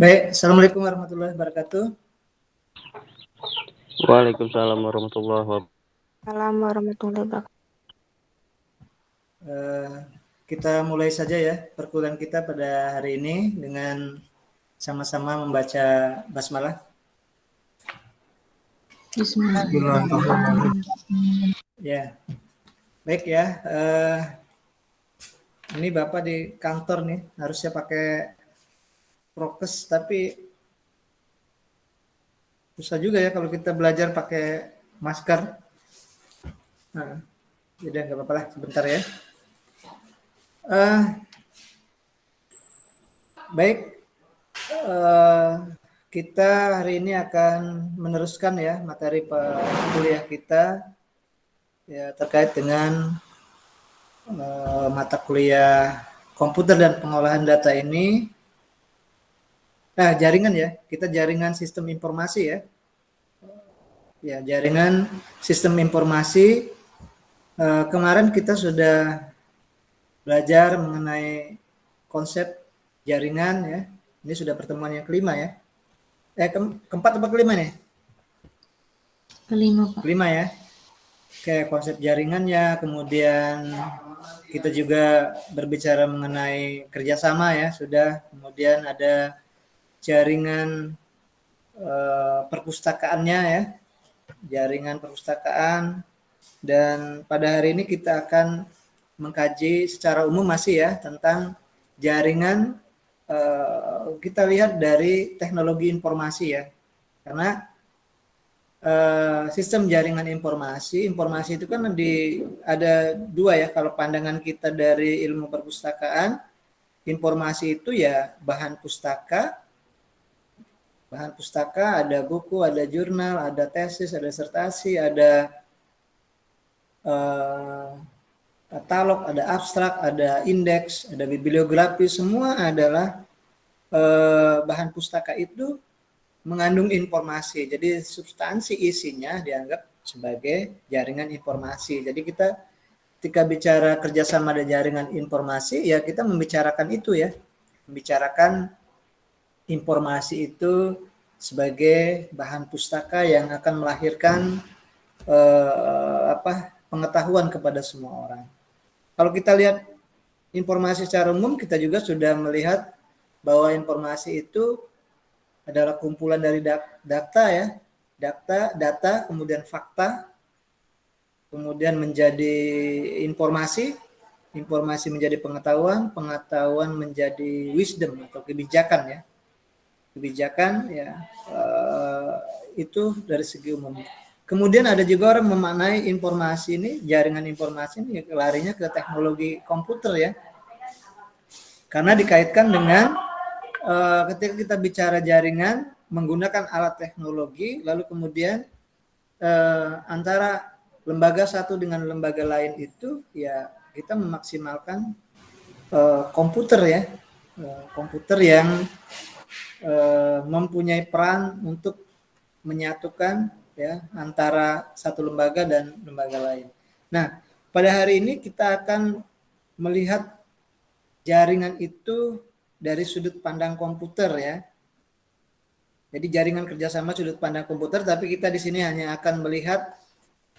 Baik, Assalamualaikum warahmatullahi wabarakatuh. Waalaikumsalam warahmatullahi wabarakatuh. Assalamualaikum warahmatullahi wabarakatuh. Kita mulai saja ya perkuliahan kita pada hari ini dengan sama-sama membaca basmalah. Bismillahirrahmanirrahim. Ya, baik ya. Ini Bapak di kantor nih, harusnya pakai prokes, tapi susah juga ya kalau kita belajar pakai masker. Nah, jadi nggak apa-apa lah, sebentar ya. Baik, kita hari ini akan meneruskan ya materi kuliah kita ya terkait dengan mata kuliah komputer dan pengolahan data ini. Nah, jaringan ya, kita jaringan sistem informasi ya. Ya, jaringan sistem informasi. Kemarin kita sudah belajar mengenai konsep jaringan ya. Ini sudah pertemuan yang kelima ya. Keempat atau kelima nih? Kelima, Pak. Kelima ya. Kayak konsep jaringannya, kemudian kita juga berbicara mengenai kerjasama ya, sudah. Kemudian ada jaringan perpustakaannya ya, jaringan perpustakaan. Dan pada hari ini kita akan mengkaji secara umum masih ya tentang jaringan. Kita lihat dari teknologi informasi ya, karena sistem jaringan informasi itu kan ada dua ya. Kalau pandangan kita dari ilmu perpustakaan, informasi itu ya bahan pustaka, ada buku, ada jurnal, ada tesis, ada disertasi, ada katalog, ada abstrak, ada indeks, ada bibliografi, semua adalah bahan pustaka itu mengandung informasi. Jadi substansi isinya dianggap sebagai jaringan informasi. Jadi kita ketika bicara kerjasama dan jaringan informasi, ya kita membicarakan itu ya, membicarakan informasi itu sebagai bahan pustaka yang akan melahirkan pengetahuan kepada semua orang. Kalau kita lihat informasi secara umum, kita juga sudah melihat bahwa informasi itu adalah kumpulan dari data ya, data, kemudian fakta, kemudian menjadi informasi menjadi pengetahuan menjadi wisdom atau kebijakan ya. Kebijakan ya, itu dari segi umum. Kemudian ada juga orang memaknai informasi ini, jaringan informasi ini larinya ke teknologi komputer ya. Karena dikaitkan dengan ketika kita bicara jaringan menggunakan alat teknologi, lalu kemudian antara lembaga satu dengan lembaga lain itu ya kita memaksimalkan komputer ya, komputer yang mempunyai peran untuk menyatukan ya antara satu lembaga dan lembaga lain. Nah, pada hari ini kita akan melihat jaringan itu dari sudut pandang komputer ya. Jadi jaringan kerjasama sudut pandang komputer, tapi kita di sini hanya akan melihat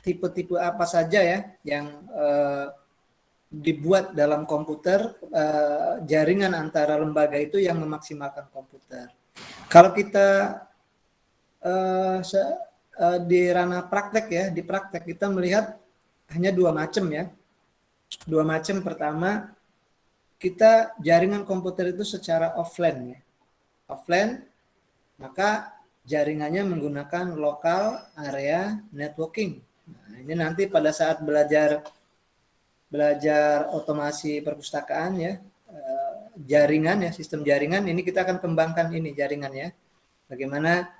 tipe-tipe apa saja ya yang dibuat dalam komputer, jaringan antara lembaga itu yang memaksimalkan komputer. Kalau kita di ranah praktek ya, di praktek kita melihat hanya dua macam ya. Dua macam. Pertama, kita jaringan komputer itu secara offline ya. Offline, maka jaringannya menggunakan local area networking. Nah, ini nanti pada saat belajar otomasi perpustakaan ya, jaringan ya, sistem jaringan ini kita akan kembangkan ini jaringan ya. Bagaimana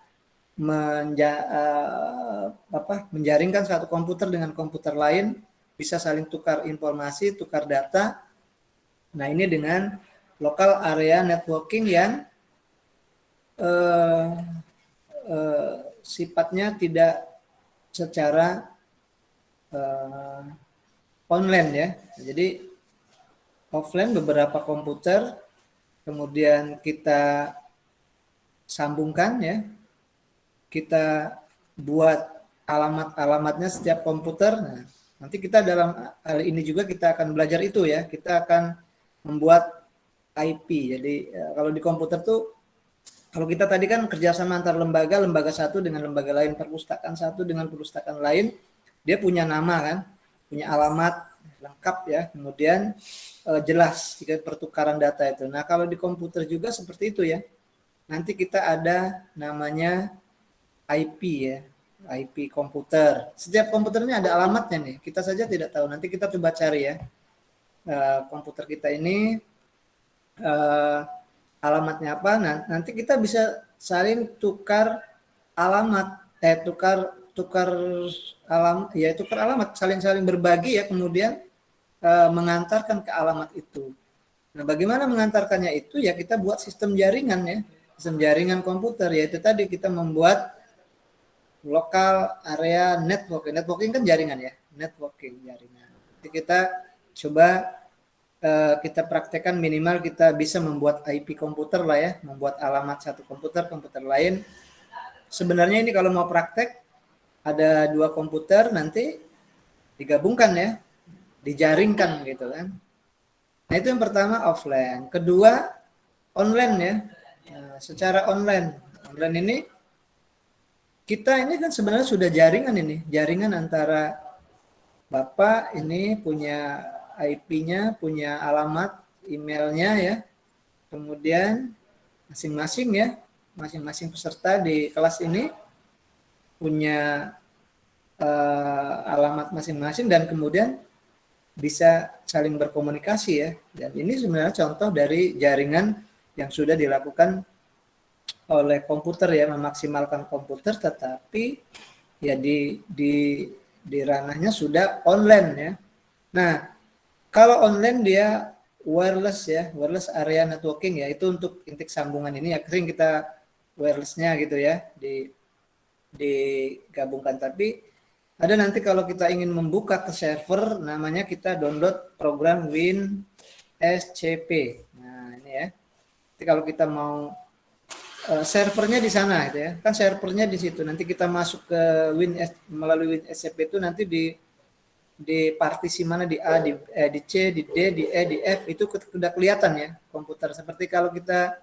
menjaringkan satu komputer dengan komputer lain, bisa saling tukar informasi, tukar data. Nah, ini dengan local area networking yang sifatnya tidak secara online ya. Jadi offline beberapa komputer, kemudian kita sambungkan ya. Kita buat alamat-alamatnya setiap komputer. Nah, nanti kita dalam hal ini juga kita akan belajar itu ya. Kita akan membuat IP. Jadi kalau di komputer tuh, kalau kita tadi kan kerjasama antar lembaga, lembaga satu dengan lembaga lain, perpustakaan satu dengan perpustakaan lain, dia punya nama kan, punya alamat lengkap ya, kemudian jelas jika pertukaran data itu. Nah kalau di komputer juga seperti itu ya, nanti kita ada namanya IP ya, IP komputer. Setiap komputernya ada alamatnya nih, kita saja tidak tahu. Nanti kita coba cari ya, komputer kita ini alamatnya apa. Nah, nanti kita bisa saling tukar alamat, tukar alamat, saling berbagi ya, kemudian mengantarkan ke alamat itu. Nah, bagaimana mengantarkannya itu ya, kita buat sistem jaringan ya, sistem jaringan komputer, yaitu tadi kita membuat lokal area networking. Networking kan jaringan ya, networking jaringan. Jadi kita coba kita praktekkan, minimal kita bisa membuat IP komputer lah ya, membuat alamat satu komputer lain. Sebenarnya ini kalau mau praktek ada 2 komputer nanti digabungkan ya, dijaringkan gitu kan. Nah itu yang pertama offline. Kedua online ya, secara online. Online ini kita ini kan sebenarnya sudah jaringan ini, jaringan antara Bapak ini punya IP-nya, punya alamat emailnya ya. Kemudian masing-masing ya, masing-masing peserta di kelas ini punya alamat masing-masing dan kemudian bisa saling berkomunikasi ya. Dan ini sebenarnya contoh dari jaringan yang sudah dilakukan oleh komputer ya, memaksimalkan komputer, tetapi ya di ranahnya sudah online ya. Nah, kalau online dia wireless ya, wireless area networking ya, itu untuk intik sambungan ini ya, sering kita wirelessnya gitu ya, digabungkan. Tapi ada nanti kalau kita ingin membuka ke server, namanya kita download program WinSCP. Nah ini ya, jadi kalau kita mau servernya di sana gitu ya, kan servernya di situ. Nanti kita masuk ke melalui WinSCP itu nanti di partisi mana, di A, di C, di D, di E, di F, itu sudah kelihatan ya komputer. Seperti kalau kita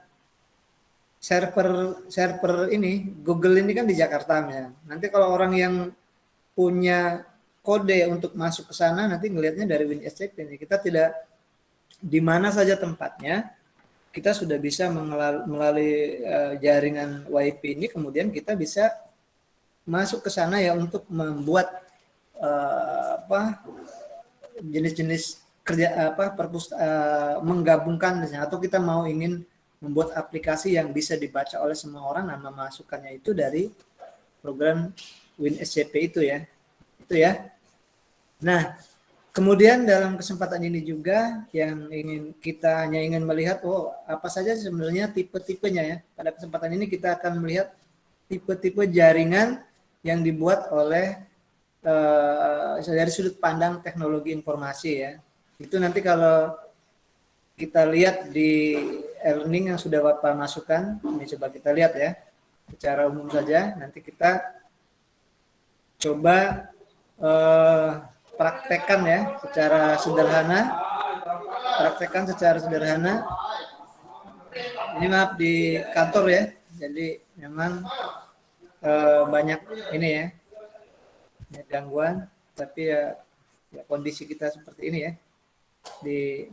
server ini Google ini kan di Jakarta ya. Nanti kalau orang yang punya kode untuk masuk ke sana nanti ngelihatnya dari WinSCP ini. Kita tidak di mana saja tempatnya, kita sudah bisa melalui jaringan WiFi ini, kemudian kita bisa masuk ke sana ya untuk membuat jenis-jenis kerja menggabungkan misalnya, atau kita mau ingin membuat aplikasi yang bisa dibaca oleh semua orang, nama masukannya itu dari program WinSCP itu ya. Nah, kemudian dalam kesempatan ini juga yang kita hanya ingin melihat apa saja sebenarnya tipe-tipenya ya. Pada kesempatan ini kita akan melihat tipe-tipe jaringan yang dibuat oleh dari sudut pandang teknologi informasi ya. Itu nanti kalau kita lihat di e-learning yang sudah Bapak masukkan, ini coba kita lihat ya. Secara umum saja, nanti kita coba praktekkan ya secara sederhana. Ini maaf di kantor ya. Jadi memang banyak ini ya, gangguan, tapi ya kondisi kita seperti ini ya, di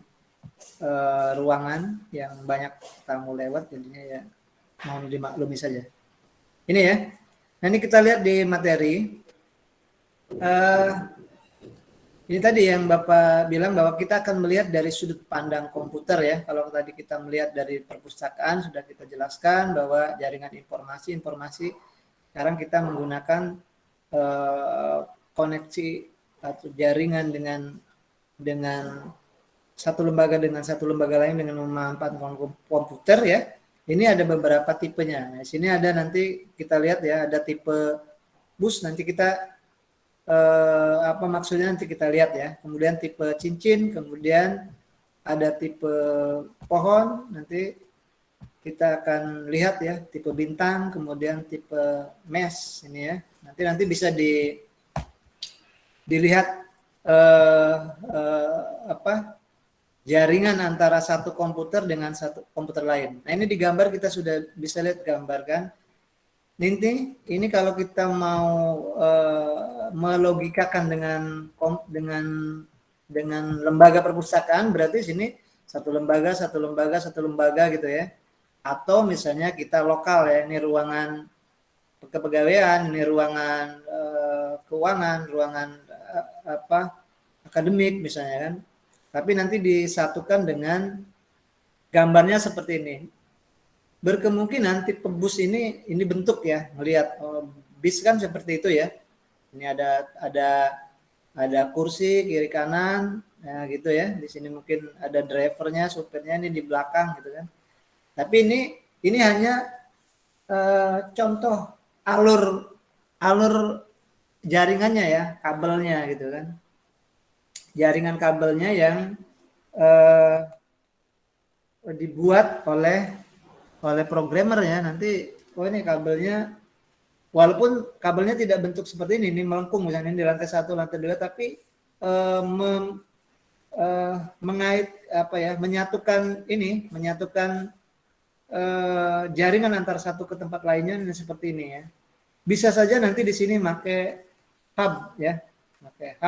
ruangan yang banyak tamu lewat, jadinya ya mohon dimaklumi saja. Ini ya. Nah ini kita lihat di materi. Ini tadi yang Bapak bilang bahwa kita akan melihat dari sudut pandang komputer ya. Kalau tadi kita melihat dari perpustakaan sudah kita jelaskan bahwa jaringan informasi sekarang kita menggunakan koneksi atau jaringan dengan satu lembaga lain dengan memanfaatkan komputer ya. Ini ada beberapa tipenya. Nah, di sini ada, nanti kita lihat ya, ada tipe bus, nanti kita apa maksudnya nanti kita lihat ya. Kemudian tipe cincin, kemudian ada tipe pohon, nanti kita akan lihat ya tipe bintang, kemudian tipe mesh ini ya. Nanti bisa dilihat apa jaringan antara satu komputer dengan satu komputer lain. Nah ini di gambar kita sudah bisa lihat gambar kan. Ini kalau kita mau melogikakan dengan lembaga perpustakaan, berarti sini satu lembaga gitu ya. Atau misalnya kita lokal ya, ini ruangan kepegawaian, ini ruangan keuangan, ruangan akademik misalnya kan. Tapi nanti disatukan dengan gambarnya seperti ini. Berkemungkinan tipe bus ini bentuk ya, melihat bis kan seperti itu ya. Ini ada kursi kiri kanan, ya gitu ya. Di sini mungkin ada drivernya, supirnya ini di belakang gitu kan. Tapi ini hanya contoh alur jaringannya ya, kabelnya gitu kan. Jaringan kabelnya yang dibuat oleh programmer ya. Nanti ini kabelnya, walaupun kabelnya tidak bentuk seperti ini melengkung misalnya ini di lantai 1, lantai 2, tapi mengait menyatukan jaringan antara satu ke tempat lainnya seperti ini ya. Bisa saja nanti di sini pakai hub ya, pakai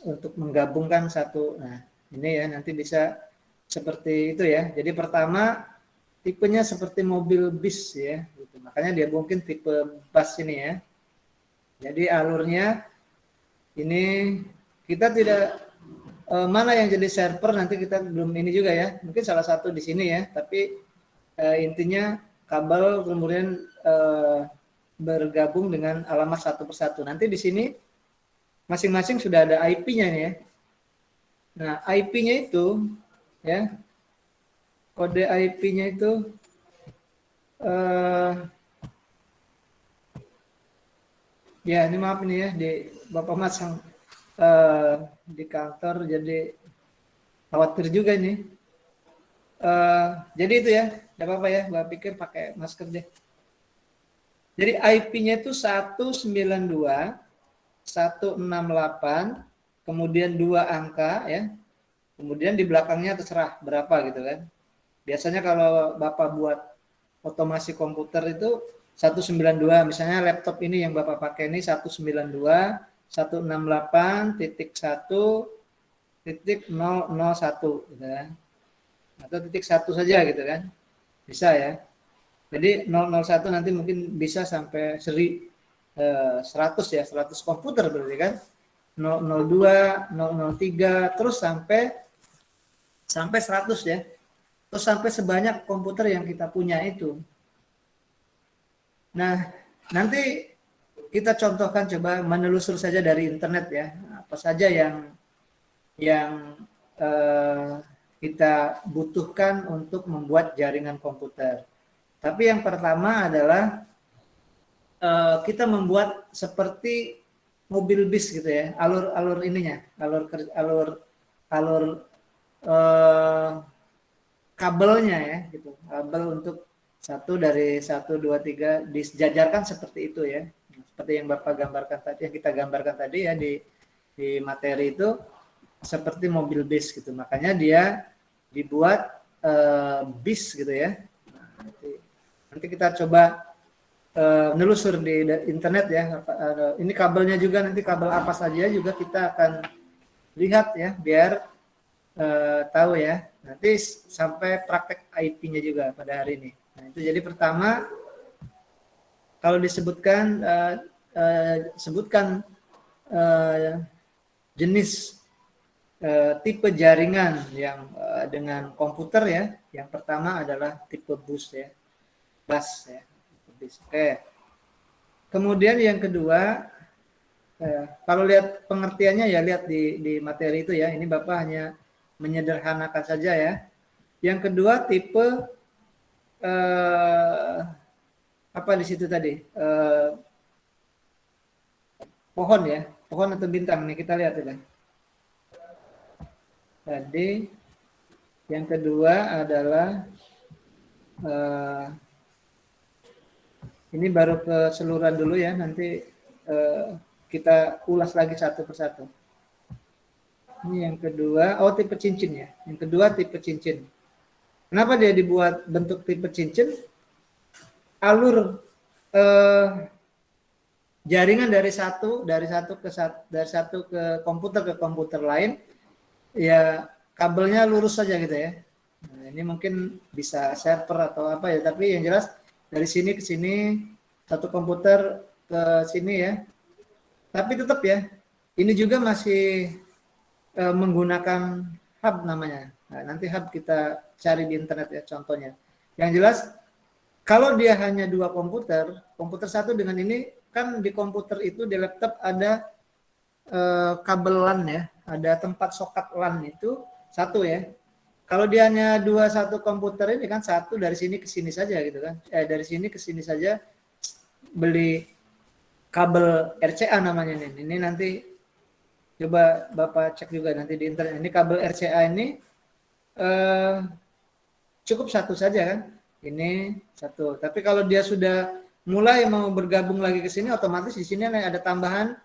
untuk menggabungkan satu. Nah ini ya nanti bisa seperti itu ya. Jadi pertama tipenya seperti mobil bis ya, gitu. Makanya dia mungkin tipe bus ini ya. Jadi alurnya ini kita tidak mana yang jadi server nanti kita belum ini juga ya. Mungkin salah satu di sini ya. Tapi intinya kabel kemudian bergabung dengan alamat satu persatu. Nanti di sini masing-masing sudah ada IP-nya nih ya. Nah IP-nya itu ya, kode IP-nya itu ya ini maaf nih ya, di Bapak Mas yang di kantor jadi khawatir juga nih. Jadi itu ya, tidak apa-apa ya, Bapak pikir pakai masker deh. Jadi IP-nya itu 192, 168, kemudian 2 angka ya. Kemudian di belakangnya terserah berapa gitu kan. Biasanya kalau Bapak buat otomasi komputer itu 192, misalnya laptop ini yang Bapak pakai ini 192, 168.1.001 gitu kan. Atau titik 1 saja gitu kan. Bisa ya. Jadi 001 nanti mungkin bisa sampai 100 ya, 100 komputer berarti kan. 002, 003 terus sampai 100 ya. Terus sampai sebanyak komputer yang kita punya itu. Nah, nanti kita contohkan, coba menelusur saja dari internet ya. Apa saja yang kita butuhkan untuk membuat jaringan komputer. Tapi yang pertama adalah kita membuat seperti mobil bis gitu ya, alur ininya, alur kabelnya ya, gitu. Kabel untuk 1 dari 1, 2, 3 disejajarkan seperti itu ya. Seperti yang Bapak gambarkan tadi, yang kita gambarkan tadi ya di materi itu seperti mobil bis gitu. Makanya dia dibuat bis gitu ya. Nanti kita coba nelusur di internet ya. Ini kabelnya juga, nanti kabel apa saja juga kita akan lihat ya, biar tahu ya. Nanti sampai praktek IP-nya juga pada hari ini. Nah, itu jadi pertama kalau disebutkan sebutkan jenis tipe jaringan yang dengan komputer ya. Yang pertama adalah tipe bus ya. Bus ya. Oke. Kemudian yang kedua, kalau lihat pengertiannya ya lihat di materi itu ya. Ini Bapak hanya menyederhanakan saja ya. Yang kedua tipe apa di situ tadi? Pohon ya, pohon atau bintang nih kita lihat ya. Tadi Yang kedua adalah ini baru keseluruhan dulu ya, nanti kita ulas lagi satu persatu. Ini yang kedua, tipe cincin ya. Yang kedua tipe cincin. Kenapa dia dibuat bentuk tipe cincin? Alur jaringan dari satu ke komputer lain, ya kabelnya lurus saja gitu ya. Nah, ini mungkin bisa server atau apa ya, tapi yang jelas dari sini ke sini, satu komputer ke sini ya. Tapi tetap ya, ini juga masih menggunakan hub namanya. Nah, nanti hub kita cari di internet ya contohnya. Yang jelas, kalau dia hanya dua komputer satu dengan ini, kan di komputer itu di laptop ada kabel LAN ya, ada tempat soket LAN itu satu ya. Kalau dia hanya satu komputer ini kan satu dari sini ke sini saja gitu kan. Dari sini ke sini saja beli kabel RCA namanya ini. Ini nanti coba Bapak cek juga nanti di internet. Ini kabel RCA ini cukup satu saja kan. Ini satu. Tapi kalau dia sudah mulai mau bergabung lagi ke sini, otomatis di sini ada tambahan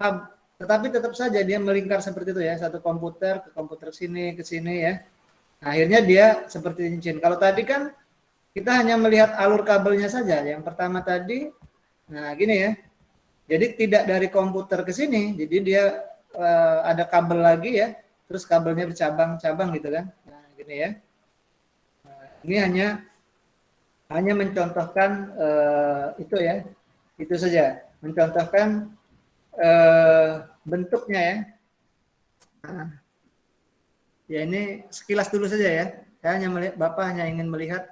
hub. Tetapi tetap saja dia melingkar seperti itu ya, satu komputer ke komputer sini ke sini ya. Nah, akhirnya dia seperti cincin. Kalau tadi kan kita hanya melihat alur kabelnya saja. Yang pertama tadi, nah gini ya. Jadi tidak dari komputer ke sini, jadi dia ada kabel lagi ya, terus kabelnya bercabang-cabang gitu kan. Nah, gini ya. Nah, ini hanya mencontohkan itu ya, itu saja, mencontohkan bentuknya ya. Nah, ya ini sekilas dulu saja ya. Saya hanya melihat, Bapak hanya ingin melihat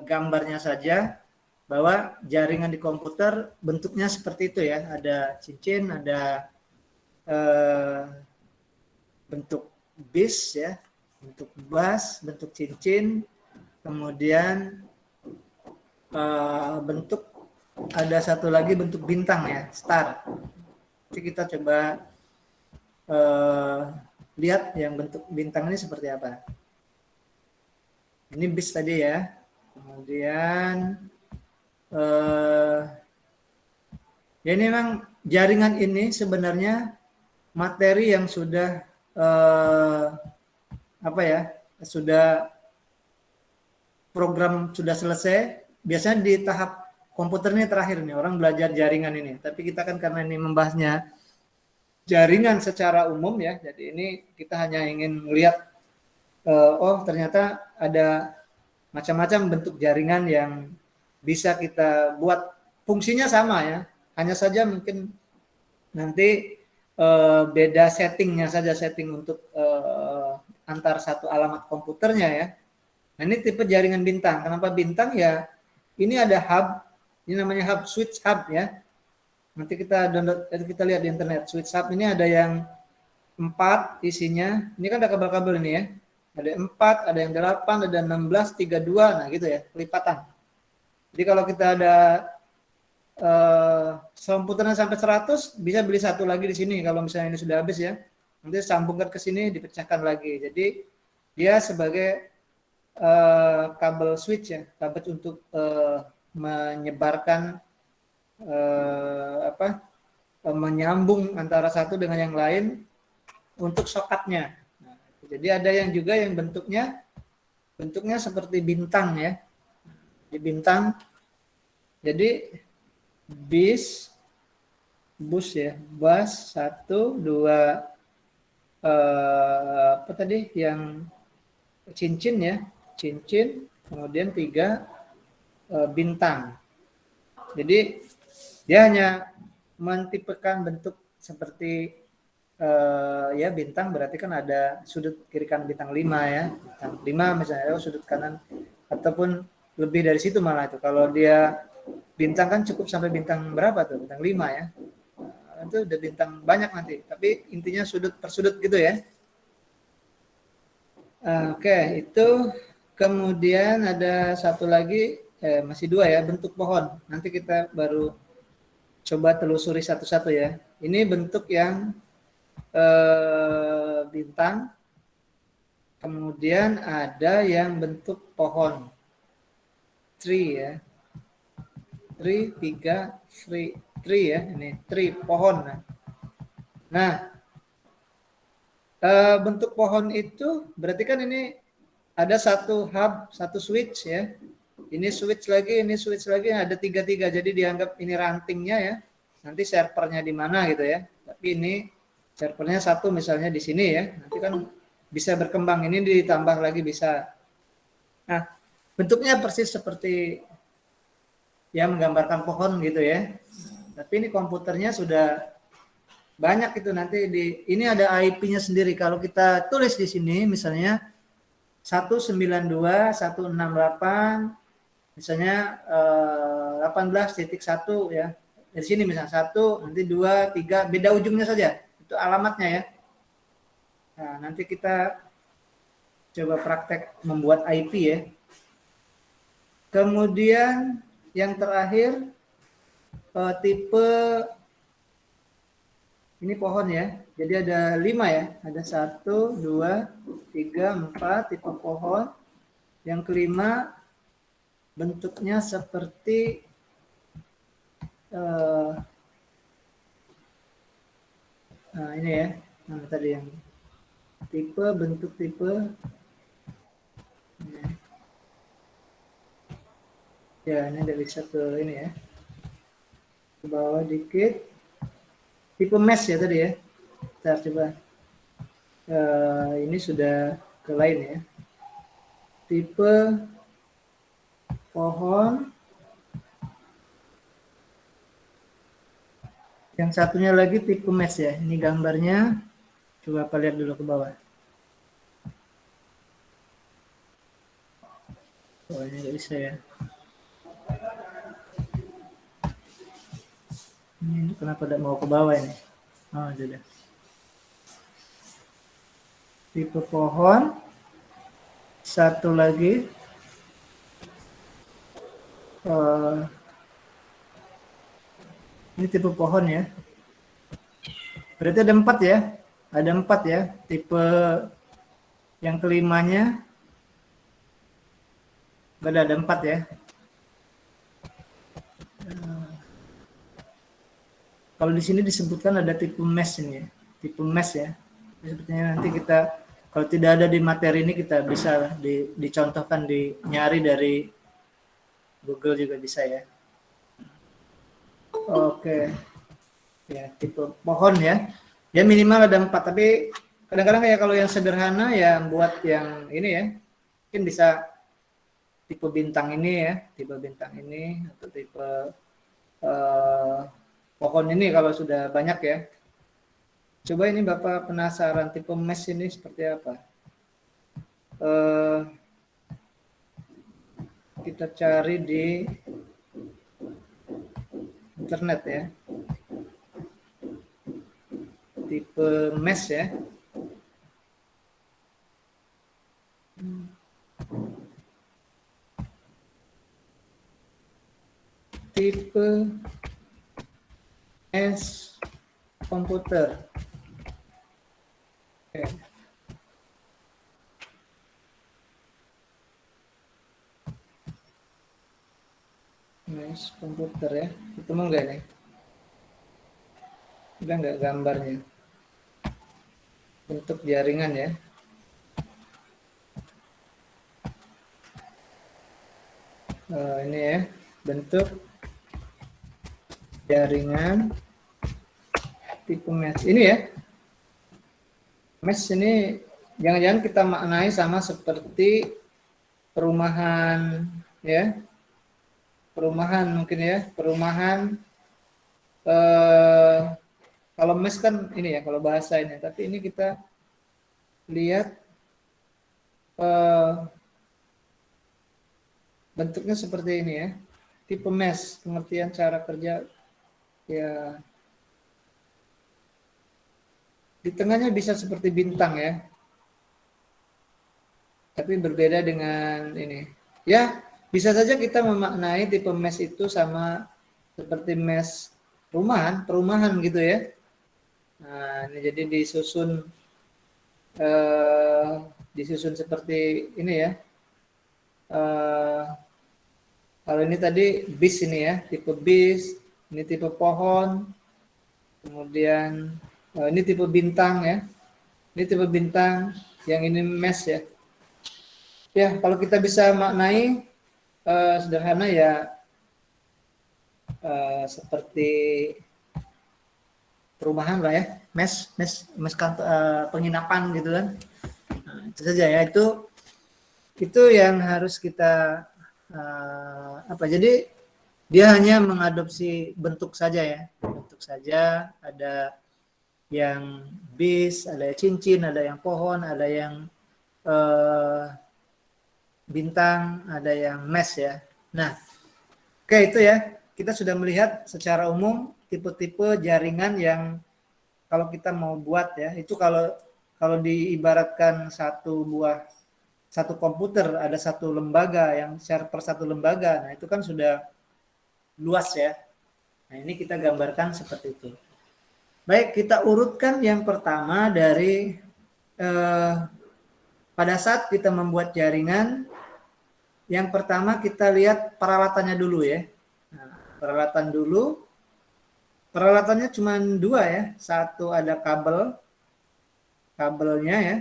gambarnya saja bahwa jaringan di komputer bentuknya seperti itu ya. Ada cincin, ada bentuk bis ya, bentuk bus, bentuk cincin, kemudian bentuk ada satu lagi bentuk bintang ya, star. Jadi kita coba lihat yang bentuk bintang ini seperti apa. Ini bis tadi ya. Kemudian ya ini memang jaringan ini sebenarnya materi yang sudah sudah program sudah selesai. Biasanya di tahap komputer ini terakhir nih orang belajar jaringan ini. Tapi kita kan karena ini membahasnya jaringan secara umum ya. Jadi ini kita hanya ingin melihat ternyata ada macam-macam bentuk jaringan yang bisa kita buat, fungsinya sama ya. Hanya saja mungkin nanti beda settingnya saja, setting untuk antar satu alamat komputernya ya. Nah, ini tipe jaringan bintang. Kenapa bintang ya? Ini ada hub, ini namanya hub, switch hub ya. Nanti kita download, kita lihat di internet. Switch hub ini ada yang 4 isinya. Ini kan ada kabel-kabel ini ya. Ada 4, ada yang 8, ada 16, 32, nah gitu ya, kelipatan. Jadi kalau kita ada komputernya sampai 100, bisa beli satu lagi di sini kalau misalnya ini sudah habis ya. Nanti sambungkan ke sini, dipecahkan lagi. Jadi dia sebagai kabel switch ya, kabel untuk menyebarkan menyambung antara satu dengan yang lain untuk sokatnya. Nah, jadi ada yang juga yang bentuknya seperti bintang ya. Di bintang. Jadi bus ya, bus 1, 2 apa tadi yang cincin ya, cincin, kemudian 3 bintang. Jadi dia hanya mentipekan bentuk seperti ya bintang, berarti kan ada sudut kiri kanan bintang 5 ya, bintang 5 misalnya, sudut kanan ataupun lebih dari situ malah itu. Kalau dia bintang kan cukup sampai bintang berapa tuh, bintang 5 ya. Nah, itu udah bintang banyak nanti, tapi intinya sudut per sudut gitu ya. Oke, itu kemudian ada satu lagi, masih 2 ya, bentuk pohon. Nanti kita baru coba telusuri satu-satu ya. Ini bentuk yang bintang. Kemudian ada yang bentuk pohon. Tree ya. Tree, 3, tree ya. Ini tree, pohon. Nah, bentuk pohon itu berarti kan ini ada satu hub, satu switch ya. Ini switch lagi, ada tiga. Jadi dianggap ini rantingnya ya. Nanti servernya di mana gitu ya. Tapi ini servernya satu misalnya di sini ya. Nanti kan bisa berkembang. Ini ditambah lagi bisa. Nah, bentuknya persis seperti ya menggambarkan pohon gitu ya. Tapi ini komputernya sudah banyak itu nanti ini ada IP-nya sendiri. Kalau kita tulis di sini misalnya 192.168 misalnya 18.1 ya. Dari sini misalnya 1, nanti 2, 3, beda ujungnya saja. Itu alamatnya ya. Nah, nanti kita coba praktek membuat IP ya. Kemudian yang terakhir tipe ini pohon ya. Jadi ada 5 ya. Ada 1, 2, 3, 4 tipe pohon. Yang kelima bentuknya seperti nah ini ya. Nah, tadi yang tipe, bentuk tipe. Ya, ini udah bisa ke ini ya. Ke bawah dikit. Tipe mesh ya tadi ya. Kita coba. Ini sudah ke lain ya. Tipe pohon. Yang satunya lagi tipe mesh ya. Ini gambarnya. Coba apa lihat dulu ke bawah. Oh, ini nggak bisa ya. Ini kenapa tidak mau ke bawah ini? Oh, sudah. Tipe pohon. Satu lagi. Ini tipe pohon ya. Berarti ada 4 ya. Ada 4 ya. Tipe yang kelimanya. Ada 4 ya. Kalau di sini disebutkan ada tipe mesh ini ya. Tipe mesh ya. Sepertinya nanti kita kalau tidak ada di materi ini kita bisa dicontohkan nyari dari Google juga bisa ya. Oke. Ya, tipe pohon ya. Ya minimal ada 4, tapi kadang-kadang ya kalau yang sederhana ya buat yang ini ya. Mungkin bisa tipe bintang ini ya, tipe bintang ini atau tipe pohon ini kalau sudah banyak ya. Coba ini Bapak penasaran tipe mesh ini seperti apa? Kita cari di internet ya. Tipe mesh ya. Tipe mesh komputer. Oke. Mesh komputer ya. Ketemu nggak nih? Udah nggak gambarnya? Bentuk jaringan ya. Ini ya, bentuk jaringan tipe mesh. Ini ya. Mesh ini jangan-jangan kita maknai sama seperti perumahan ya. Perumahan mungkin ya, perumahan kalau mesh kan ini ya kalau bahasa ini, tapi ini kita lihat bentuknya seperti ini ya. Tipe mesh, pengertian cara kerja ya. Di tengahnya bisa seperti bintang ya. Tapi berbeda dengan ini. Ya, bisa saja kita memaknai tipe mesh itu sama seperti mesh perumahan gitu ya. Nah, ini jadi disusun disusun seperti ini ya. Kalau ini tadi bis ini ya, tipe bis, ini tipe pohon, kemudian ini tipe bintang ya, ini tipe bintang, yang ini mesh ya. Ya, kalau kita bisa maknai sederhana ya, seperti perumahan lah ya, mesh penginapan gitu kan. Nah, itu saja ya, itu yang harus kita jadi dia hanya mengadopsi bentuk saja ya, bentuk saja. Ada yang bis, ada yang cincin, ada yang pohon, ada yang bintang, ada yang mesh ya. Nah, oke, itu ya, kita sudah melihat secara umum tipe-tipe jaringan yang kalau kita mau buat ya, itu kalau diibaratkan satu komputer, ada satu lembaga yang server satu lembaga, nah itu kan sudah luas ya. Nah ini kita gambarkan seperti itu. Baik, kita urutkan yang pertama dari pada saat kita membuat jaringan, yang pertama kita lihat peralatannya dulu ya. Nah, peralatan dulu, peralatannya cuma 2 ya. Satu ada kabelnya ya,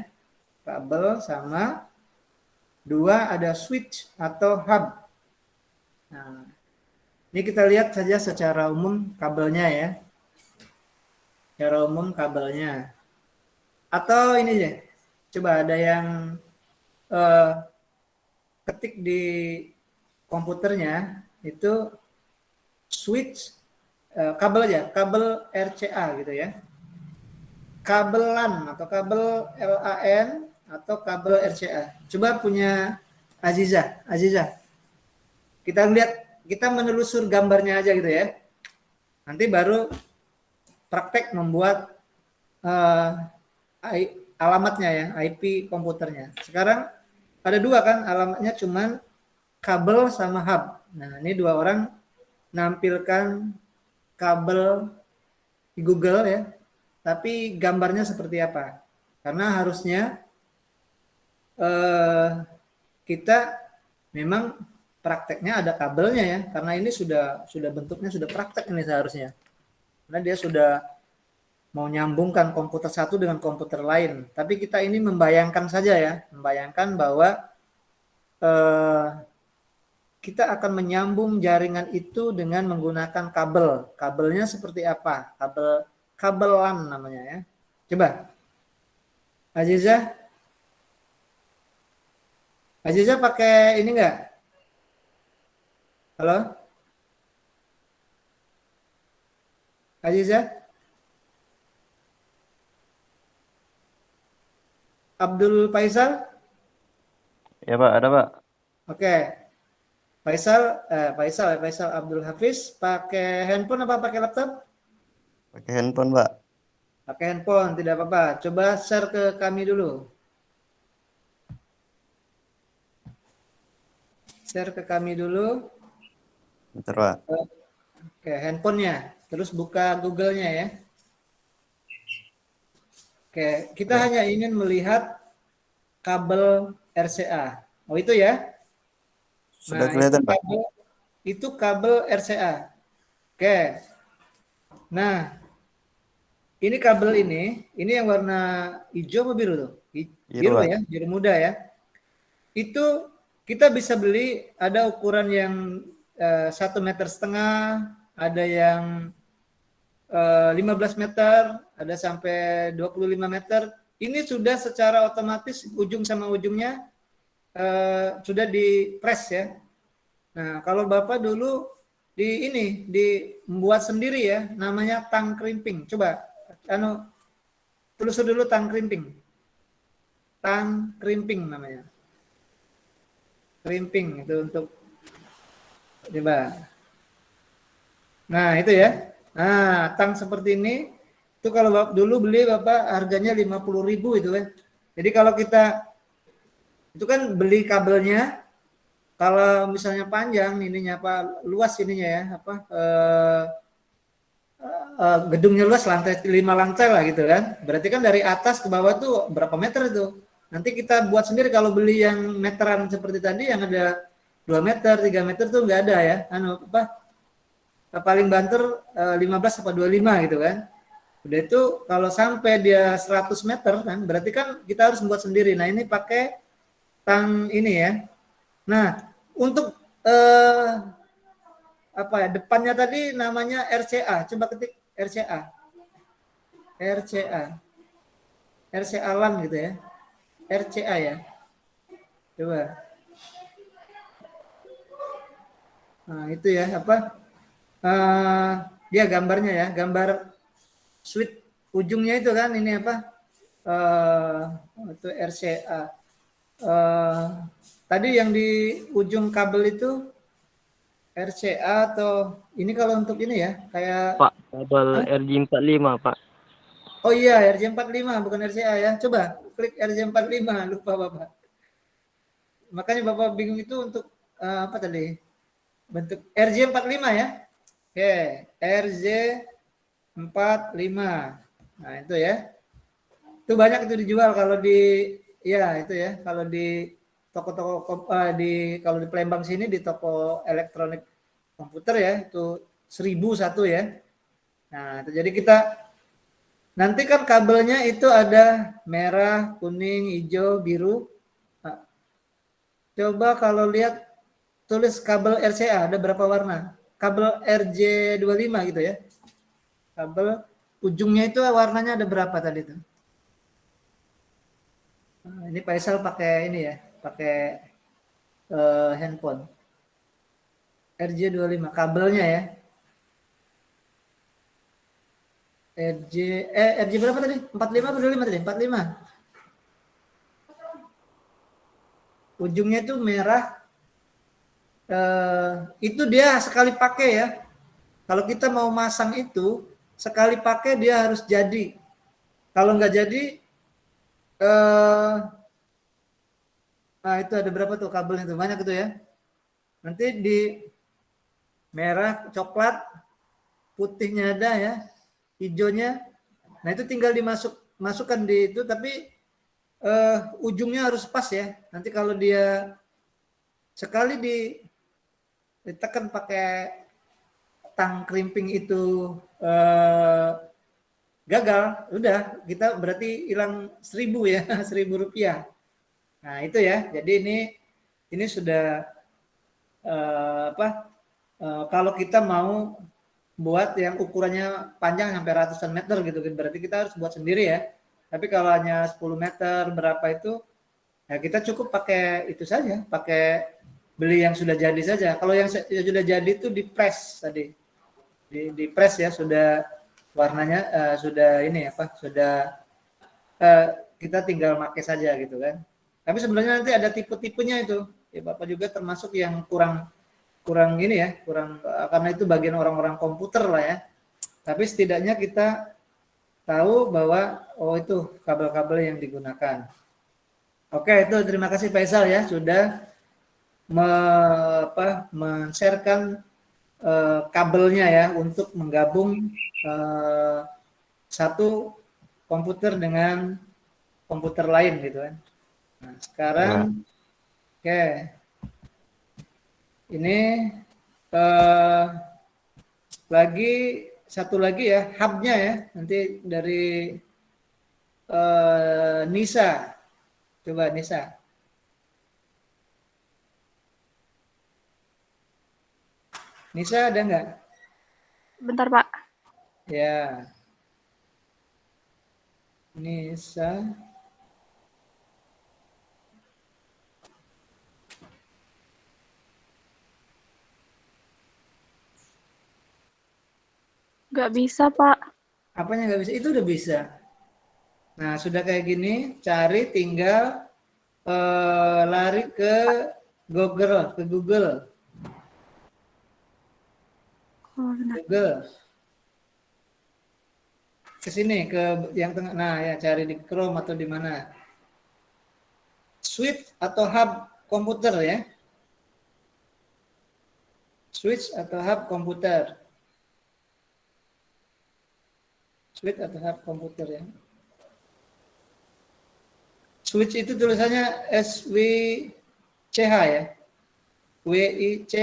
kabel, sama 2 ada switch atau hub. Nah, ini kita lihat saja secara umum kabelnya ya. Secara umum kabelnya. Atau ini deh, coba ada yang ketik di komputernya itu switch kabel aja, kabel RCA gitu ya. Kabel LAN atau kabel LAN atau kabel RCA. Coba punya Aziza. Kita lihat, kita menelusur gambarnya aja gitu ya. Nanti baru praktek membuat alamatnya ya, IP komputernya. Sekarang ada 2 kan, alamatnya cuman kabel sama hub. Nah, ini 2 orang nampilkan kabel di Google ya, tapi gambarnya seperti apa? Karena harusnya kita memang prakteknya ada kabelnya ya, karena ini sudah bentuknya sudah praktek ini seharusnya. Karena dia sudah mau nyambungkan komputer satu dengan komputer lain. Tapi kita ini membayangkan saja ya, membayangkan bahwa kita akan menyambung jaringan itu dengan menggunakan kabel. Kabelnya seperti apa? Kabel LAN namanya ya. Coba. Aziza pakai ini enggak? Halo? Aziza? Abdul Faisal? Ya Pak, ada Pak. Oke. Faisal Abdul Hafiz pakai handphone apa pakai laptop? Pakai handphone Pak. Pakai handphone, tidak apa-apa. Coba share ke kami dulu. Share ke kami dulu. Bentar Pak. Oke, handphonenya. Terus buka Google-nya ya. Oke, kita hanya ingin melihat kabel RCA. Oh itu ya? Sudah Nah, kelihatan Pak. itu kabel RCA. Oke. Nah, ini kabel ini yang warna hijau atau biru tuh? Biru ya, biru muda ya. Itu kita bisa beli, ada ukuran yang 1,5 meter, ada yang 15 meter, ada sampai 25 meter. Ini sudah secara otomatis ujung sama ujungnya sudah di press ya. Nah, kalau Bapak dulu membuat sendiri ya, namanya tang krimping. Coba telusur dulu tang krimping. Tang krimping namanya. Krimping itu untuk coba. Nah, itu ya. Nah, tang seperti ini itu kalau Bapak dulu beli Bapak harganya 50.000 itu kan. Jadi kalau kita itu kan beli kabelnya, kalau misalnya panjang ininya apa, luas ininya ya, apa gedungnya luas, 5 lantai lah gitu kan. Berarti kan dari atas ke bawah tuh berapa meter itu? Nanti kita buat sendiri kalau beli yang meteran seperti tadi yang ada 2 meter, 3 meter tuh nggak ada ya. Paling banter 15 apa 25 gitu kan. Udah itu kalau sampai dia 100 meter kan berarti kan kita harus membuat sendiri. Nah, ini pakai tang ini ya. Nah, untuk depannya tadi namanya RCA. Coba ketik RCA. RCA LAN gitu ya. RCA ya. Coba. Nah, itu ya dia gambarnya ya, gambar switch ujungnya itu kan ini itu RCA. Tadi yang di ujung kabel itu RCA atau ini kalau untuk ini ya kayak Pak, kabel RJ45 Pak. Oh iya, RJ45 bukan RCA ya. Coba klik RJ45, lupa Bapak. Makanya Bapak bingung itu untuk apa tadi? Bentuk RJ45 ya. Oke, RJ45. Nah, itu ya. Itu banyak itu dijual kalau di ya itu ya, kalau di toko-toko kalau di Palembang sini di toko elektronik komputer ya, itu 1.000 ya. Nah, itu jadi kita nanti kan kabelnya itu ada merah, kuning, hijau, biru. Nah, coba kalau lihat tulis kabel RCA ada berapa warna? Kabel RJ25 gitu ya. Kabel ujungnya itu warnanya ada berapa tadi itu? Nah, ini Faisal pakai ini ya, pakai handphone. RJ25 kabelnya ya. RJ berapa tadi? 45 atau 25 tadi? 45. Ujungnya itu merah. Itu dia sekali pakai ya. Kalau kita mau masang itu sekali pakai dia harus jadi. Kalau nggak jadi, nah itu ada berapa tuh kabelnya tuh banyak itu ya. Nanti di merah, coklat, putihnya ada ya, hijaunya. Nah itu tinggal masukkan di itu, tapi ujungnya harus pas ya. Nanti kalau dia sekali ditekan pakai tang krimping itu gagal, udah kita berarti hilang 1.000 ya, 1.000 rupiah. Nah itu ya, jadi ini sudah kalau kita mau buat yang ukurannya panjang sampai ratusan meter gitu, berarti kita harus buat sendiri ya. Tapi kalau hanya 10 meter berapa itu, ya kita cukup pakai itu saja, pakai beli yang sudah jadi saja. Kalau yang sudah jadi itu di press tadi, di press ya, sudah warnanya sudah ini sudah kita tinggal pakai saja gitu kan. Tapi sebenarnya nanti ada tipe-tipenya itu. Ya Bapak juga termasuk yang kurang ini ya, karena itu bagian orang-orang komputer lah ya. Tapi setidaknya kita tahu bahwa itu kabel-kabel yang digunakan. Oke, itu terima kasih Faisal ya sudah men-sharekan kabelnya ya untuk menggabung satu komputer dengan komputer lain gitu kan. Nah, sekarang oke. Ini satu lagi ya, hubnya ya, nanti dari Nisa. Coba Nisa. Nisa ada nggak? Bentar, Pak. Ya. Nisa. Nggak bisa, Pak. Apanya nggak bisa? Itu udah bisa. Nah, sudah kayak gini, tinggal lari ke Google. Oh, benar. Google. Ke sini, ke yang tengah. Nah, ya cari di Chrome atau di mana. Switch atau hub komputer ya. Switch atau hub komputer. Switch atau hub komputer ya. Switch itu tulisannya SWCH ya. WIC.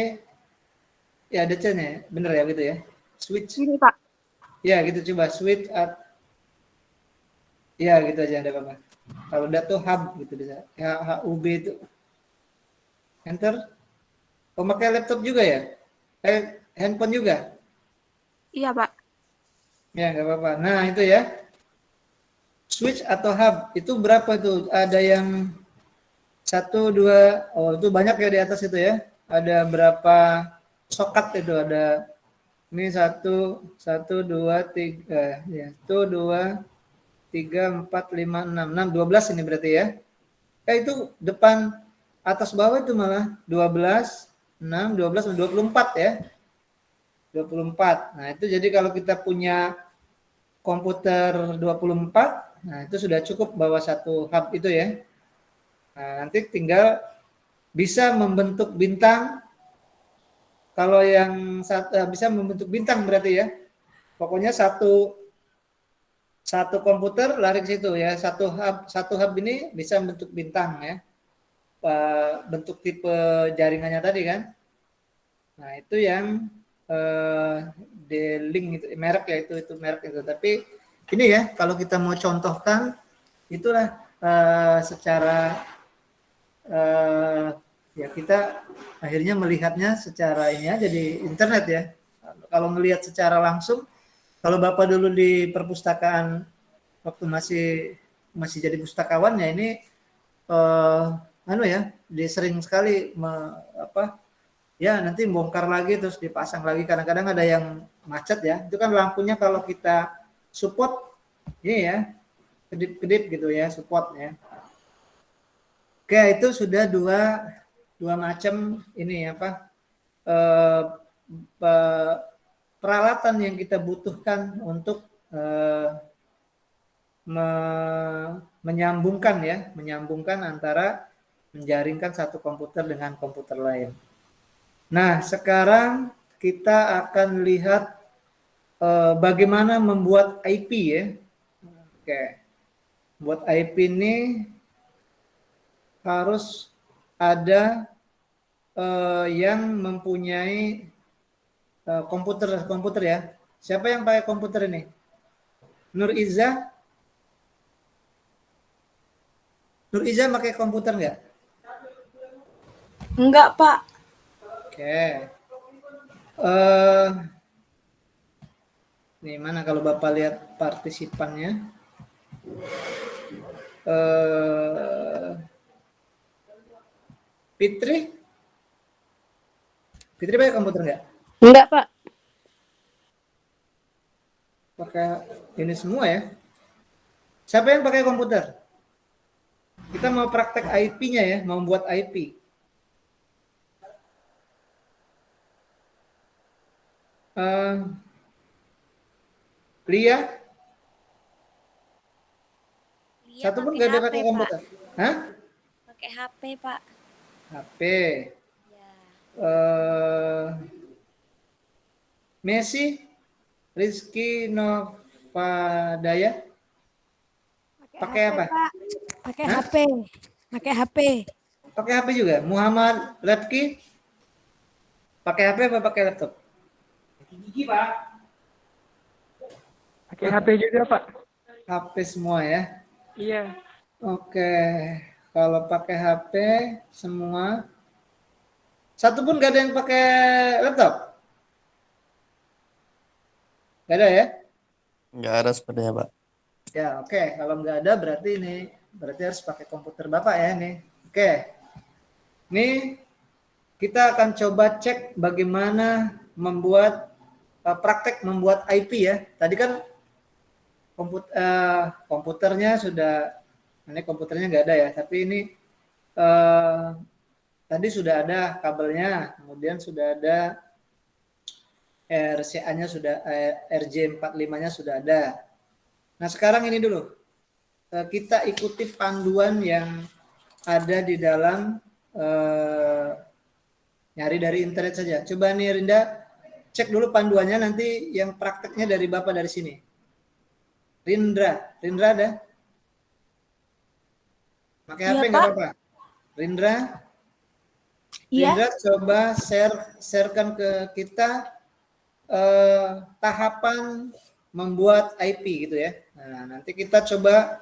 Ya ada C-nya ya. Bener ya gitu ya. Switch. Ini Pak. Ya gitu coba switch ya gitu aja ada apa. Kalau udah tuh hub gitu bisa. HUB itu. Enter. Pemakai laptop juga ya? Handphone juga? Iya Pak. Ya nggak apa-apa. Nah itu ya. Switch atau hub itu berapa tuh? Ada yang 1, 2, oh itu banyak ya di atas itu ya. Ada berapa soket itu? Ada ini 1, 2, 3, ya 1, 2, 3, 4, 5, 6, 12 ini berarti ya. Itu depan atas bawah itu malah 12, 6, 12, 24 ya. 24. Nah itu jadi kalau kita punya komputer 24, nah itu sudah cukup bawa satu hub itu ya. Nah nanti tinggal bisa membentuk bintang. Kalau yang bisa membentuk bintang berarti ya. Pokoknya satu komputer lari ke situ ya. Satu hub ini bisa membentuk bintang ya. Bentuk tipe jaringannya tadi kan. Nah itu yang D-Link itu merek ya, itu merek itu. Tapi ini ya kalau kita mau contohkan itulah secara ya kita akhirnya melihatnya secara ini aja di internet ya. Kalau melihat secara langsung, kalau Bapak dulu di perpustakaan waktu masih jadi pustakawan ya ini sering sekali ya nanti bongkar lagi terus dipasang lagi, kadang-kadang ada yang macet ya. Itu kan lampunya kalau kita support ini ya kedip-kedip gitu ya support ya. Oke, itu sudah dua macam ini peralatan yang kita butuhkan untuk menyambungkan antara menjaringkan satu komputer dengan komputer lain. Nah, sekarang kita akan lihat bagaimana membuat IP ya. Oke. Buat IP ini harus ada yang mempunyai komputer ya. Siapa yang pakai komputer ini? Nur Iza pakai komputer nggak? Enggak, Pak. Oke. Nih mana kalau Bapak lihat partisipannya? Fitri pakai komputer nggak? Enggak, Pak. Pakai ini semua ya. Siapa yang pakai komputer? Kita mau praktek IP-nya ya, mau buat IP. Lia? Satu pun nggak ada pakai komputer. Hah? Pakai HP, Pak. HP. Ya. Messi? Rizky Novadaya? Pakai apa? Pak. Pakai Hah? HP. Pakai HP. Pakai HP juga. Muhammad Lepki? Pakai HP apa pakai laptop? Gigi, Pak. Pakai HP juga, Pak. HP semua ya. Iya. Oke. Kalau pakai HP semua. Satu pun gak ada yang pakai laptop? Gak ada ya? Nggak ada sepertinya, Pak. Ya oke. Kalau nggak ada berarti harus pakai komputer Bapak ya nih. Oke. Nih kita akan coba cek bagaimana membuat praktek membuat IP ya. Tadi kan komputernya sudah, ini komputernya nggak ada ya, tapi ini tadi sudah ada kabelnya, kemudian sudah ada RCA-nya sudah, RJ45-nya sudah ada. Nah sekarang ini dulu, kita ikuti panduan yang ada di dalam, nyari dari internet saja. Coba nih Rinda, cek dulu panduannya, nanti yang prakteknya dari Bapak dari sini. Rindra ada? Pakai Iya, HP nggak Pak. apa-apa. Rindra, Iya. Rindra coba sharekan ke kita tahapan membuat IP gitu ya. Nah, nanti kita coba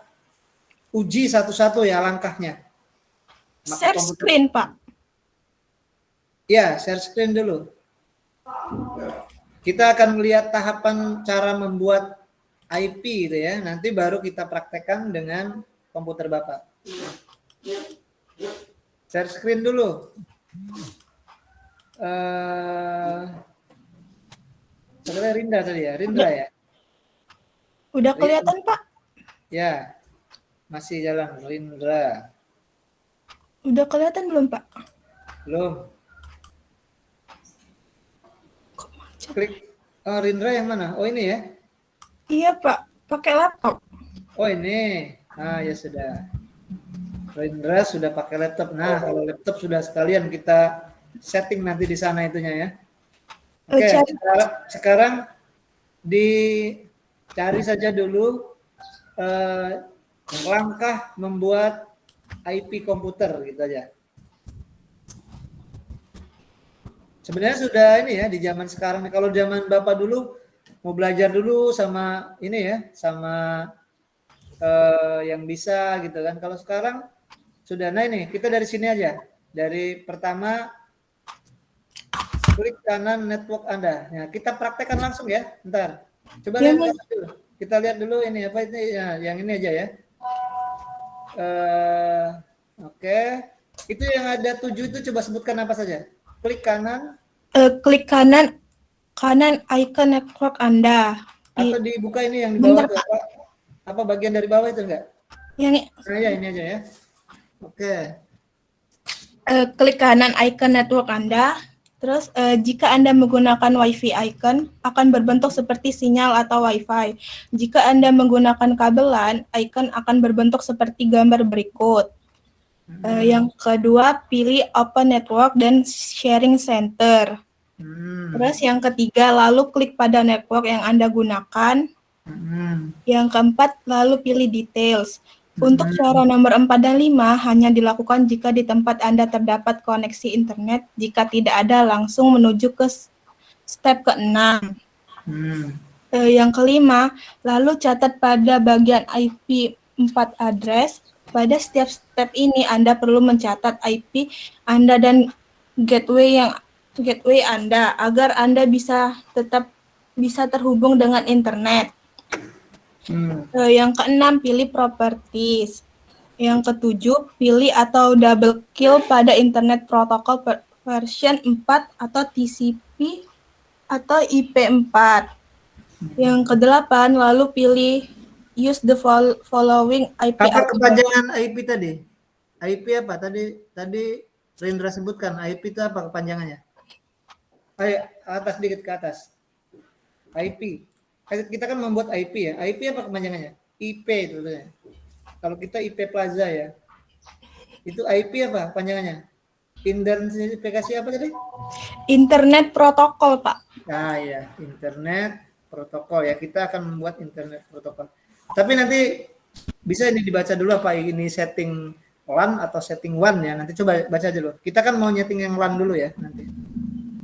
uji satu-satu ya langkahnya. Pakai Share komputer. screen, Pak. Ya, share screen dulu. Kita akan melihat tahapan cara membuat IP gitu ya. Nanti baru kita praktekkan dengan komputer Bapak. Share screen dulu. Saudara Rindra tadi ya, Rindra ya. Udah kelihatan, Pak? Ya, masih jalan Rindra. Udah kelihatan belum, Pak? Belum. Klik. Oh, Rindra yang mana? Oh, ini ya. Iya, Pak. Pakai laptop. Oh, ini. Ya sudah. Rindra sudah pakai laptop. Nah, kalau laptop sudah sekalian kita setting nanti di sana itunya ya. Oke, sekarang dicari saja dulu langkah membuat IP komputer gitu aja. Sebenarnya sudah ini ya di zaman sekarang. Kalau zaman Bapak dulu mau belajar dulu sama ini ya, sama yang bisa gitu kan. Kalau sekarang sudah, nah ini kita dari sini aja. Dari pertama klik kanan network Anda. Nah, kita praktekkan langsung ya. Bentar. Coba lihat dulu. Kita lihat dulu ini apa ini ya, yang ini aja ya. Oke. Itu yang ada 7 itu coba sebutkan apa saja. Klik kanan. Klik kanan icon network Anda. Atau dibuka ini yang di bawah tuh, apa bagian dari bawah itu enggak? Yang ya ini aja ya. Oke. Klik kanan icon network Anda. Terus jika Anda menggunakan WiFi icon akan berbentuk seperti sinyal atau WiFi. Jika Anda menggunakan kabel LAN, icon akan berbentuk seperti gambar berikut. Yang kedua, pilih Open Network dan Sharing Center. Terus yang ketiga, lalu klik pada network yang Anda gunakan. Yang keempat, lalu pilih Details. Untuk cara nomor 4 dan 5 hanya dilakukan jika di tempat Anda terdapat koneksi internet. Jika tidak ada, langsung menuju ke step ke-6. Yang kelima, lalu catat pada bagian IP 4 address. Pada setiap step ini Anda perlu mencatat IP Anda dan gateway Anda agar Anda tetap bisa terhubung dengan internet. Yang keenam, pilih properties. Yang ketujuh, pilih atau double kill pada Internet Protocol version 4 atau TCP atau IP4. Yang kedelapan, lalu pilih use the following IP Apa address. kepanjangan IP tadi? IP apa? Tadi Rindra sebutkan IP itu apa kepanjangannya? Ayo, atas dikit ke atas. IP. Kita kan membuat IP ya. IP apa kepanjangannya? IP itu. Kalau kita IP Plaza ya. Itu IP apa panjangannya? Identifikasi apa tadi? Internet Protocol, Pak. Nah ya, Internet Protokol ya. Kita akan membuat Internet Protokol. Tapi nanti bisa ini dibaca dulu apa ini setting LAN atau setting WAN ya. Nanti coba baca dulu. Kita kan mau nyeting yang LAN dulu ya nanti.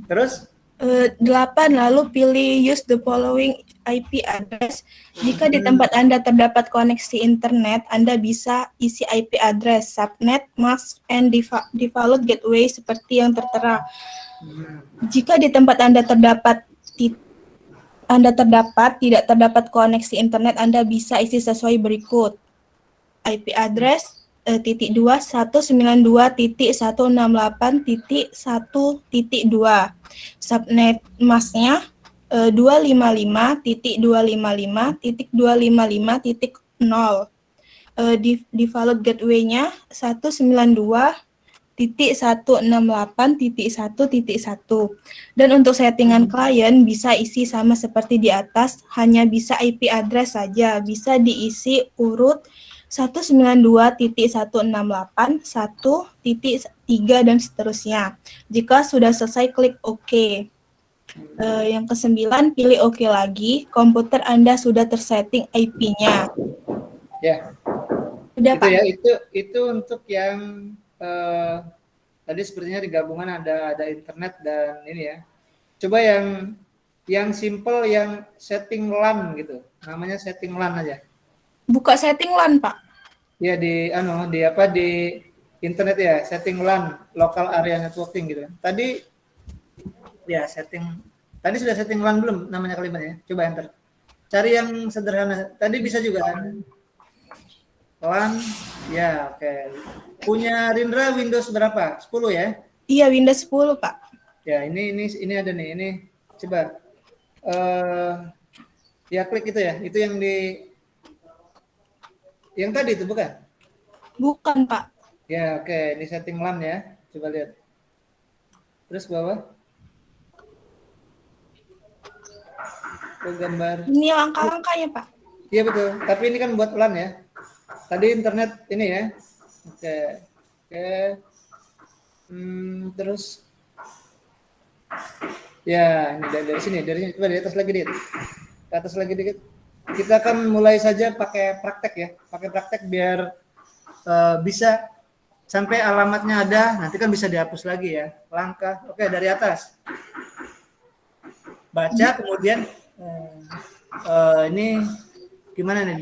Terus? 8. Lalu pilih use the following IP address. Jika di tempat Anda terdapat koneksi internet, Anda bisa isi IP address, subnet, mask, and default gateway seperti yang tertera. Jika di tempat Anda tidak terdapat koneksi internet, Anda bisa isi sesuai berikut. IP address .2 192.168.1.2. Subnet masknya 255.255.255.0. Default gateway-nya 192.168.1.1. Dan untuk settingan klien bisa isi sama seperti di atas, hanya bisa IP address saja, bisa diisi urut 192.168, 1.3 dan seterusnya. Jika sudah selesai, klik OK. Yang ke-9, pilih OK lagi. Komputer Anda sudah tersetting IP-nya. Ya. Udah, Itu Pak. ya, itu untuk yang tadi sepertinya di gabungan ada internet dan ini ya. Coba yang simple yang setting LAN gitu. Namanya setting LAN aja. Buka setting LAN, Pak. Ya di internet ya, setting LAN, local area networking gitu. Tadi ya tadi sudah setting LAN belum namanya kalimatnya? Coba enter. Cari yang sederhana. Tadi bisa juga kan? LAN, ya oke. Punya Rindra Windows berapa? 10 ya? Iya, Windows 10, Pak. Ya, ini ada nih. Ini coba ya klik itu ya. Itu yang tadi itu bukan? Bukan, Pak. Ya, oke. Ini setting LAN ya. Coba lihat. Terus bawah. Gambar. Ini langkah-langkahnya, Pak. Iya betul. Tapi ini kan buat LAN ya. Tadi internet ini ya. Oke. Terus ya ini dari sini, coba dari atas lagi dikit. Ke atas lagi dikit. Kita akan mulai saja pakai praktek ya. Pakai praktek biar bisa sampai alamatnya ada, nanti kan bisa dihapus lagi ya. Langkah. Oke, dari atas. Baca kemudian ini gimana nih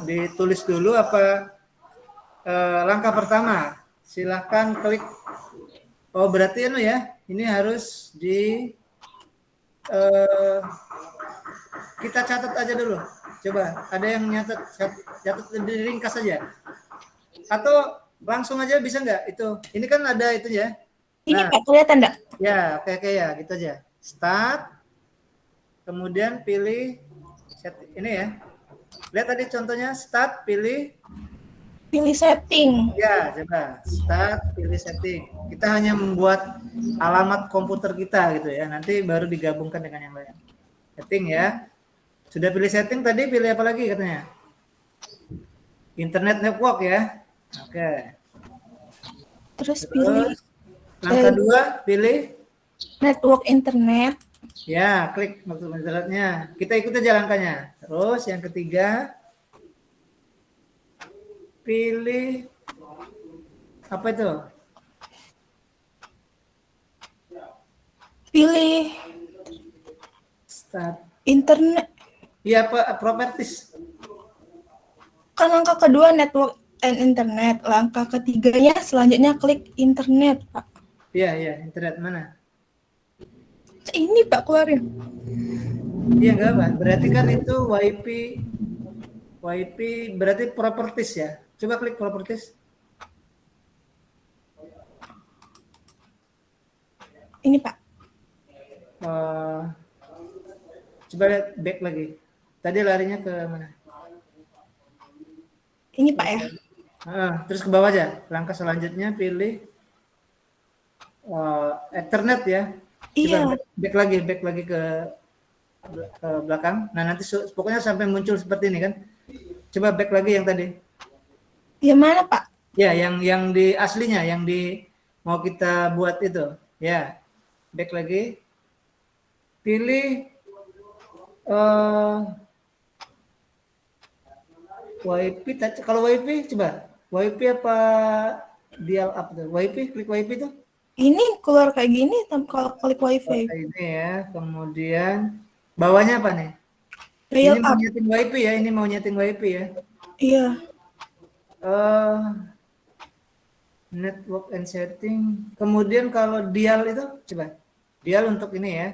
ditulis dulu apa langkah pertama? Silahkan klik. Oh berarti ya, ini harus kita catat aja dulu. Coba ada yang catat diringkas saja. Atau langsung aja bisa nggak itu? Ini kan ada itu ya. Ini Pak, kelihatan enggak? Ya, oke ya, gitu aja. Start. Kemudian pilih ini ya. Lihat tadi contohnya start, pilih setting. ya, coba start, pilih setting. Kita hanya membuat alamat komputer kita gitu ya. Nanti baru digabungkan dengan yang lain. Setting ya. Sudah pilih setting tadi, pilih apa lagi katanya? Internet network ya. Oke. Terus pilih langkah 2, pilih network internet. ya, klik network internetnya. Kita ikut aja langkahnya. Terus yang ketiga, pilih apa itu? Pilih Start. internet. Iya, properties. Kan langkah kedua network and internet. Langkah ketiganya selanjutnya klik internet, Pak. Iya, internet mana? Ini Pak keluarin. Iya, enggak apa. Berarti kan itu WiFi berarti properties ya. Coba klik properties. Ini Pak. Coba lihat back lagi. Tadi larinya ke mana? Ini Pak ya. Terus ke bawah aja. Langkah selanjutnya pilih Ethernet ya. Coba Iya. back lagi ke belakang. Nah nanti pokoknya sampai muncul seperti ini kan. Coba back lagi yang tadi. Yang mana Pak? Ya, yang di aslinya, yang di mau kita buat itu. Ya, back lagi. Pilih WiFi. Kalau WiFi coba. WiFi apa dial up tuh? WiFi, klik WiFi tuh. Ini keluar kayak gini kalau klik WiFi. Ini ya. Kemudian bawahnya apa nih? Dial Ini mau up. nyeting WiFi ya. Ini mau nyeting WiFi ya. Iya. Network and setting. Kemudian kalau dial itu coba. Dial untuk ini ya.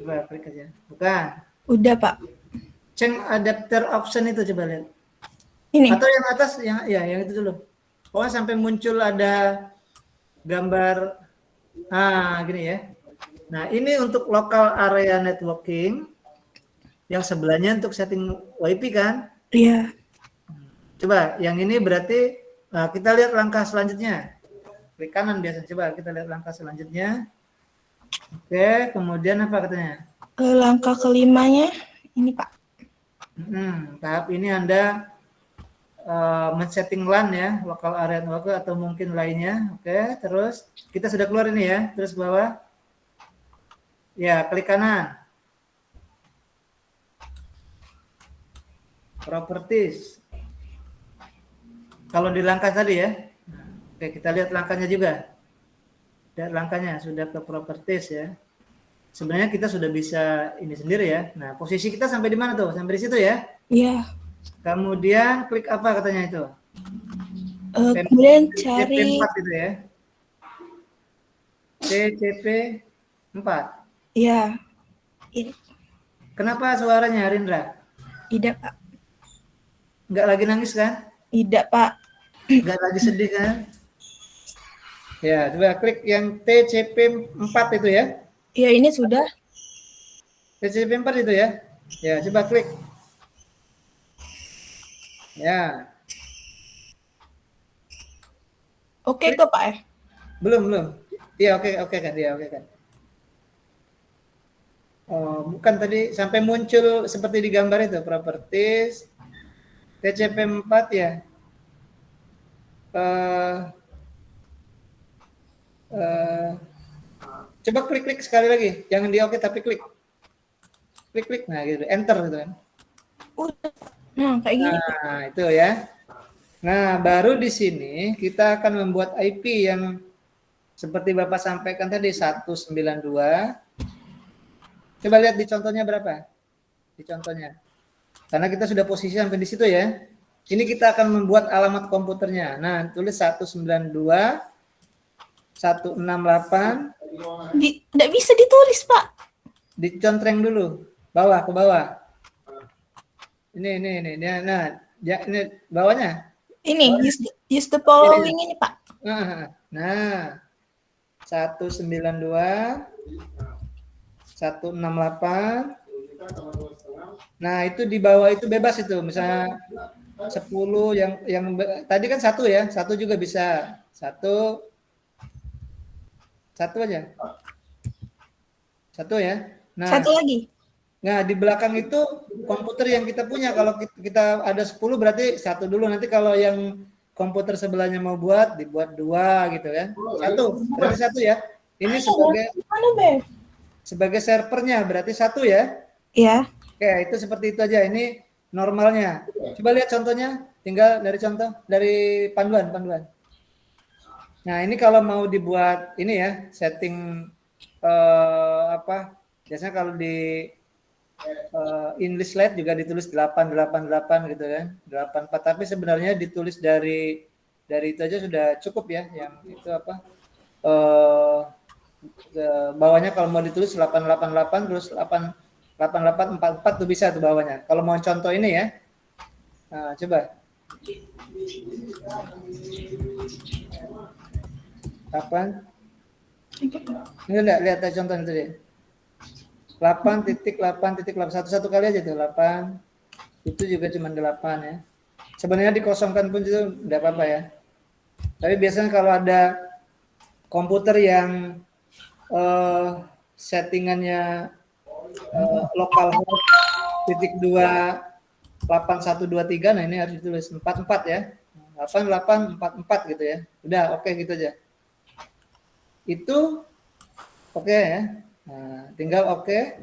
Coba klik aja. Bukan. Udah Pak. Change adapter option itu coba lihat. Ini. Atau yang atas yang itu dulu. Pokoknya sampai muncul ada gambar gini ya. Nah, ini untuk local area networking. Yang sebelahnya untuk setting WiFi kan? Iya. Coba yang ini berarti kita lihat langkah selanjutnya. Klik kanan biasa. Coba kita lihat langkah selanjutnya. Oke, kemudian apa katanya? Langkah kelimanya ini Pak. Tahap ini Anda men-setting LAN ya, local area network atau mungkin lainnya. Oke, terus kita sudah keluar ini ya. Terus bawah. Ya, klik kanan. Properties. Kalau di langkah tadi ya. Oke, kita lihat langkahnya juga. Lihat langkahnya sudah ke properties ya. Sebenarnya kita sudah bisa ini sendiri ya. Nah, posisi kita sampai di mana tuh? Sampai di situ ya. Iya. Kemudian klik apa katanya itu? Kemudian cari TCP4 itu ya. TCP4. ya. Kenapa suaranya Rindra? Tidak, Pak. Nggak lagi nangis kan? Tidak, Pak. Nggak lagi sedih kan? Ya, coba klik yang TCP4 itu ya. Ya, ini sudah. TCP4 itu ya. Ya, coba klik. Ya. Oke kok, Pak. Belum. Iya, oke kan dia, oke kan. Oh, bukan tadi sampai muncul seperti di gambar itu, properties TCP4 ya. Coba klik sekali lagi, jangan di oke tapi klik. Klik, nah gitu, enter gitu kan. Udah. Nah, kayak gini. Nah, itu ya. Nah, baru di sini kita akan membuat IP yang seperti Bapak sampaikan tadi 192. Coba lihat di contohnya berapa? Di contohnya. Karena kita sudah posisi sampai di situ ya. Ini kita akan membuat alamat komputernya. Nah, tulis 192 168. Tidak bisa ditulis, Pak. Dicontreng dulu. Bawah ke bawah. Ini. Nah, ini bawahnya. Ini use the following ini, Pak. Nah, 192 168. Nah, itu di bawah itu bebas itu. Misalnya 10 yang tadi kan 1 ya. 1 juga bisa. 1 aja. 1 ya. Nah, 1 lagi. Nah, di belakang itu komputer yang kita punya. Kalau kita ada 10 berarti 1 dulu. Nanti kalau yang komputer sebelahnya mau buat, dibuat 2 gitu kan. 1, berarti 1 ya. Ini sebagai servernya berarti 1 ya. Iya. Oke, itu seperti itu aja. Ini normalnya. Coba lihat contohnya. Tinggal dari contoh, dari panduan. Nah, ini kalau mau dibuat ini ya, setting biasanya kalau di English slide juga ditulis 888 gitu kan. 84, tapi sebenarnya ditulis dari itu aja sudah cukup ya, yang itu bawahnya kalau mau ditulis 888 terus 8844 tuh bisa tuh bawahnya. Kalau mau contoh ini ya. Nah, coba. Kapan? Ini lihat contoh itu deh. 8.8.8 satu kali aja tuh 8. Itu juga cuma 8 ya. Sebenarnya dikosongkan pun itu enggak apa-apa ya. Tapi biasanya kalau ada komputer yang settingannya localhost .2 8123, nah ini harus ditulis 44 ya. 8844 gitu ya. Udah oke gitu aja. Itu oke ya. Nah, tinggal oke.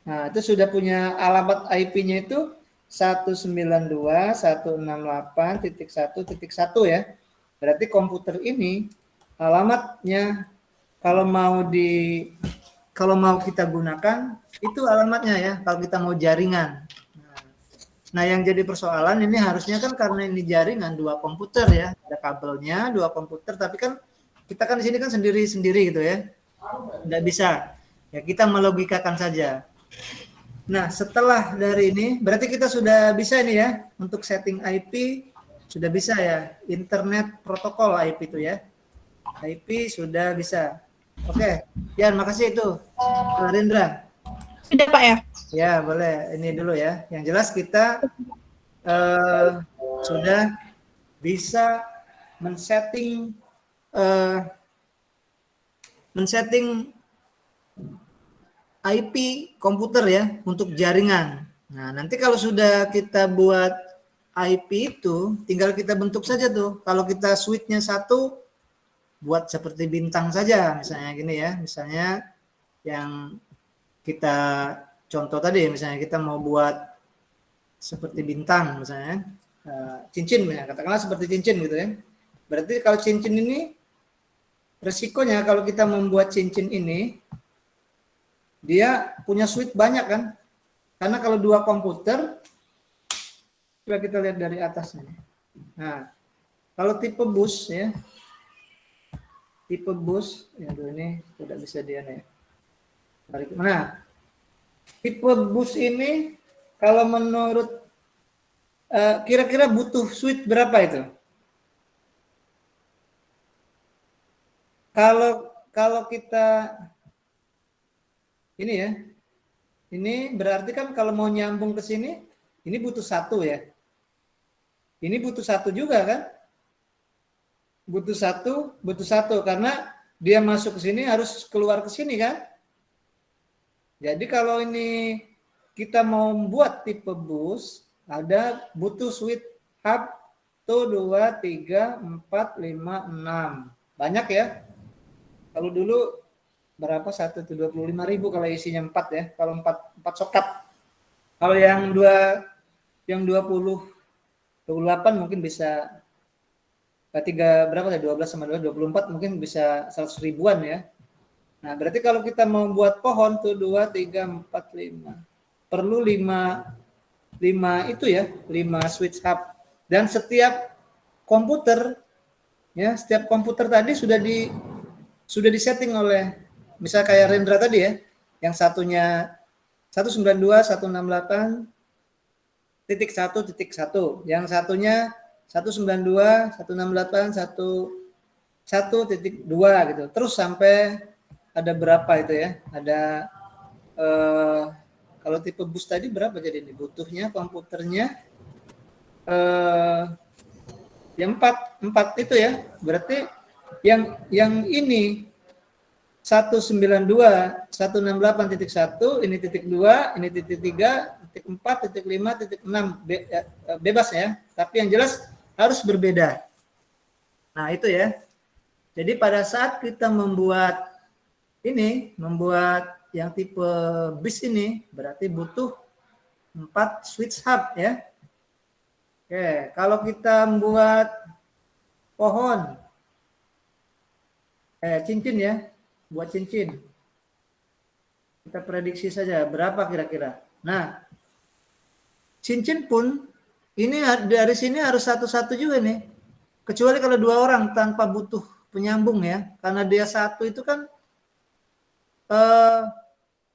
Nah, itu sudah punya alamat IP-nya itu 192.168.1.1 ya. Berarti komputer ini alamatnya kalau mau kita gunakan itu alamatnya ya, kalau kita mau jaringan. Nah, yang jadi persoalan ini harusnya kan karena ini jaringan 2 komputer ya, ada kabelnya 2 komputer, tapi kan kita kan di sini kan sendiri-sendiri gitu ya. Tidak bisa. Ya kita melogikakan saja. Nah, setelah dari ini berarti kita sudah bisa ini ya untuk setting IP sudah bisa ya, internet protokol IP itu ya. IP sudah bisa. Oke, Yan, makasih itu. Rindra. Sudah, Pak ya? Ya, boleh. Ini dulu ya. Yang jelas kita sudah bisa men-setting IP komputer ya untuk jaringan. Nah, nanti kalau sudah kita buat IP itu, tinggal kita bentuk saja tuh. Kalau kita switch-nya 1, buat seperti bintang saja, misalnya gini ya. Misalnya yang kita contoh tadi, misalnya kita mau buat seperti bintang misalnya. cincin ya, katakanlah seperti cincin gitu ya. Berarti kalau cincin ini resikonya kalau kita membuat cincin ini dia punya switch banyak kan? Karena kalau dua komputer, coba kita lihat dari atasnya. Nah, kalau tipe bus ya, tipe bus, ya ini tidak bisa dia nih. Nah, tipe bus ini kalau menurut kira-kira butuh switch berapa itu? Kalau kita ini ya, ini berarti kan kalau mau nyambung ke sini, ini butuh satu ya. Ini butuh satu juga kan? Butuh satu karena dia masuk ke sini harus keluar ke sini kan? Jadi kalau ini kita mau membuat tipe bus, ada butuh switch hub 1, 2, 3, 4, 5, 6. Banyak ya. Kalau dulu berapa? 25.000 kalau isinya 4 ya. Kalau 4 soket. Kalau yang 28 mungkin bisa 12 sama 2 24 mungkin bisa 100 ribuan ya. Nah, berarti kalau kita mau buat pohon tuh 2 3 4 5 perlu 5 itu ya, 5 switch hub. Dan setiap komputer ya, setiap komputer tadi sudah disetting oleh misal kayak Rendra tadi ya, yang satunya 192.168.1.1, yang satunya 192.168.1.1.2 gitu. Terus sampai ada berapa itu ya? Ada kalau tipe bus tadi berapa jadi ini? Butuhnya komputernya yang 4 itu ya. Berarti yang ini 192.168.1, ini titik 2, ini titik 3, titik 4, titik 5, titik 6 bebas ya. Tapi yang jelas harus berbeda. Nah, itu ya. Jadi pada saat kita membuat yang tipe bis ini berarti butuh 4 switch hub ya. Oke, kalau kita membuat pohon cincin ya, buat cincin. Kita prediksi saja berapa kira-kira. Nah, cincin pun ini dari sini harus satu-satu juga nih. Kecuali kalau 2 orang tanpa butuh penyambung ya. Karena dia satu itu kan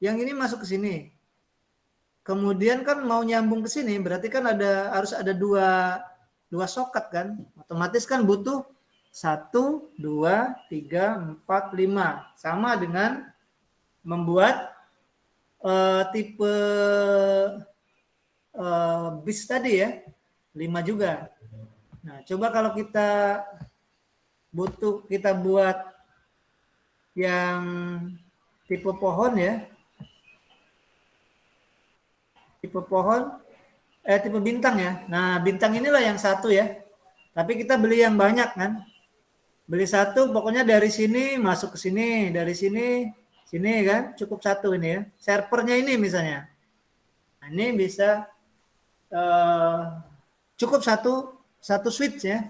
yang ini masuk ke sini. Kemudian kan mau nyambung ke sini berarti kan harus ada dua soket kan. Otomatis kan butuh 1, 2, 3, 4, 5. Sama dengan membuat tipe bis tadi ya. 5 juga. Nah, coba kalau kita buat yang tipe pohon ya. Tipe bintang ya. Nah, bintang inilah yang satu ya. Tapi kita beli yang banyak kan. Beli satu pokoknya dari sini masuk ke sini, dari sini kan cukup satu ini ya. Servernya ini misalnya. Nah, ini bisa cukup satu switch ya.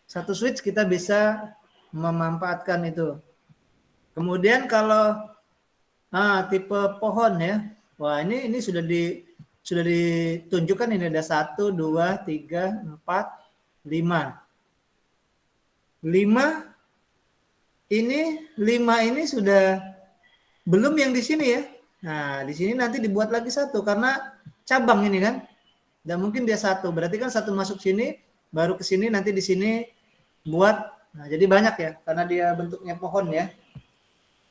Satu switch kita bisa memanfaatkan itu. Kemudian kalau tipe pohon ya. Wah, ini sudah ditunjukkan ini ada 1, 2, 3, 4, 5. 5 ini sudah belum yang di sini ya. Nah, di sini nanti dibuat lagi satu karena cabang ini kan. Dan mungkin dia satu. Berarti kan satu masuk sini, baru ke sini, nanti di sini buat. Nah, jadi banyak ya karena dia bentuknya pohon ya.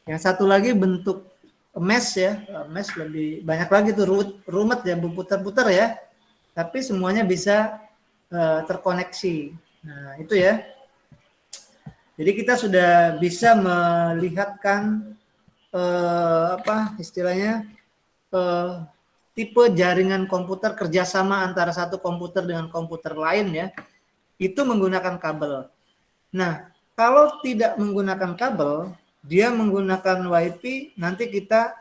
Yang satu lagi bentuk mesh ya. Mesh lebih banyak lagi tuh rumet ya, berputar-putar ya. Tapi semuanya bisa terkoneksi. Nah, itu ya. Jadi kita sudah bisa melihatkan tipe jaringan komputer kerjasama antara satu komputer dengan komputer lain ya. Itu menggunakan kabel. Nah, kalau tidak menggunakan kabel, dia menggunakan WiFi, nanti kita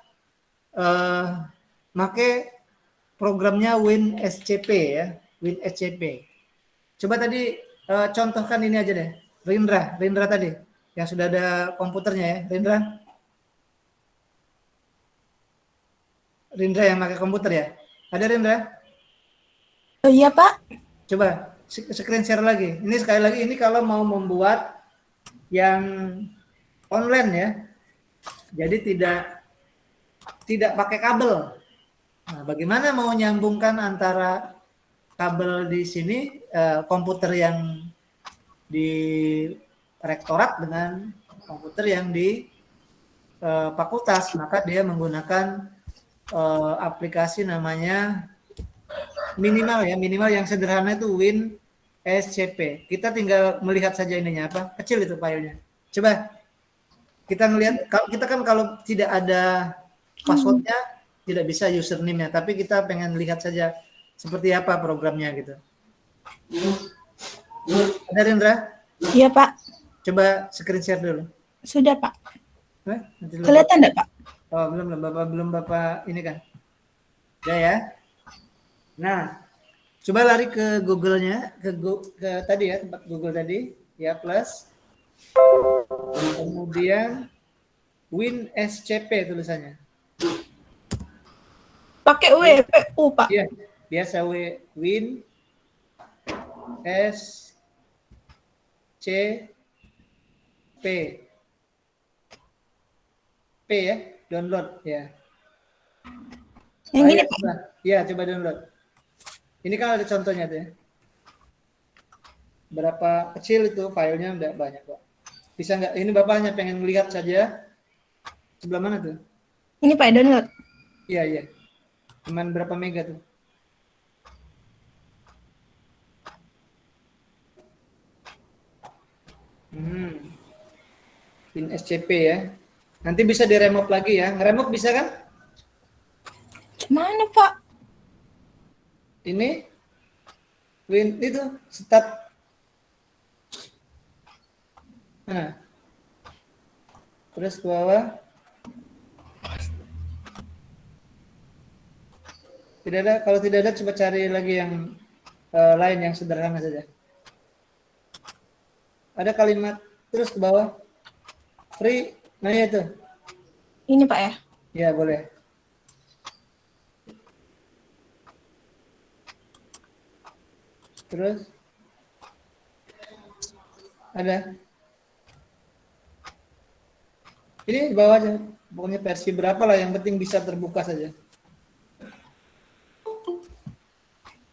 pakai programnya WinSCP ya, WinSCP. Coba tadi contohkan ini aja deh. Rindra tadi yang sudah ada komputernya ya, Rindra yang pakai komputer ya. Ada Rindra? Oh iya Pak. Coba screen share lagi. Ini sekali lagi ini kalau mau membuat yang online ya. Jadi tidak pakai kabel. Nah, bagaimana mau nyambungkan antara kabel di sini komputer yang di rektorat dengan komputer yang di fakultas, maka dia menggunakan aplikasi namanya minimal yang sederhana itu WinSCP. Kita tinggal melihat saja ininya apa, kecil itu filenya. Coba kita ngelihat, kita kan kalau tidak ada passwordnya tidak bisa username-nya, tapi kita pengen lihat saja seperti apa programnya gitu. Ada Rindra? Iya Pak. Coba screen share dulu. Sudah Pak. Nanti Kelihatan enggak Pak? Oh belum Bapak ini kan. Udah ya. Nah, coba lari ke Google-nya, ke tadi ya, tempat Google tadi, ya plus. Kemudian WinSCP tulisannya. Pakai WPU Pak. Iya, biasa Win S C P ya, download ya. Yang ini Pak. Coba. Ya, coba download. Ini kan ada contohnya tuh ya. Berapa kecil itu filenya, udah banyak kok. Bisa nggak? Ini Bapak hanya pengen lihat saja. Sebelah mana tuh? Ini Pak download. Iya. Cuman berapa mega tuh? Pin SCP ya. Nanti bisa diremove lagi ya. Ngeremove bisa kan? Mana Pak? Ini Win itu start. Nah. Terus ke bawah. Tidak ada, kalau tidak ada coba cari lagi yang lain yang sederhana saja. Ada kalimat terus ke bawah. Free, nah ya itu. Ini Pak ya? Ya boleh. Terus ada. Ini di bawah aja. Pokoknya versi berapa lah, yang penting bisa terbuka saja.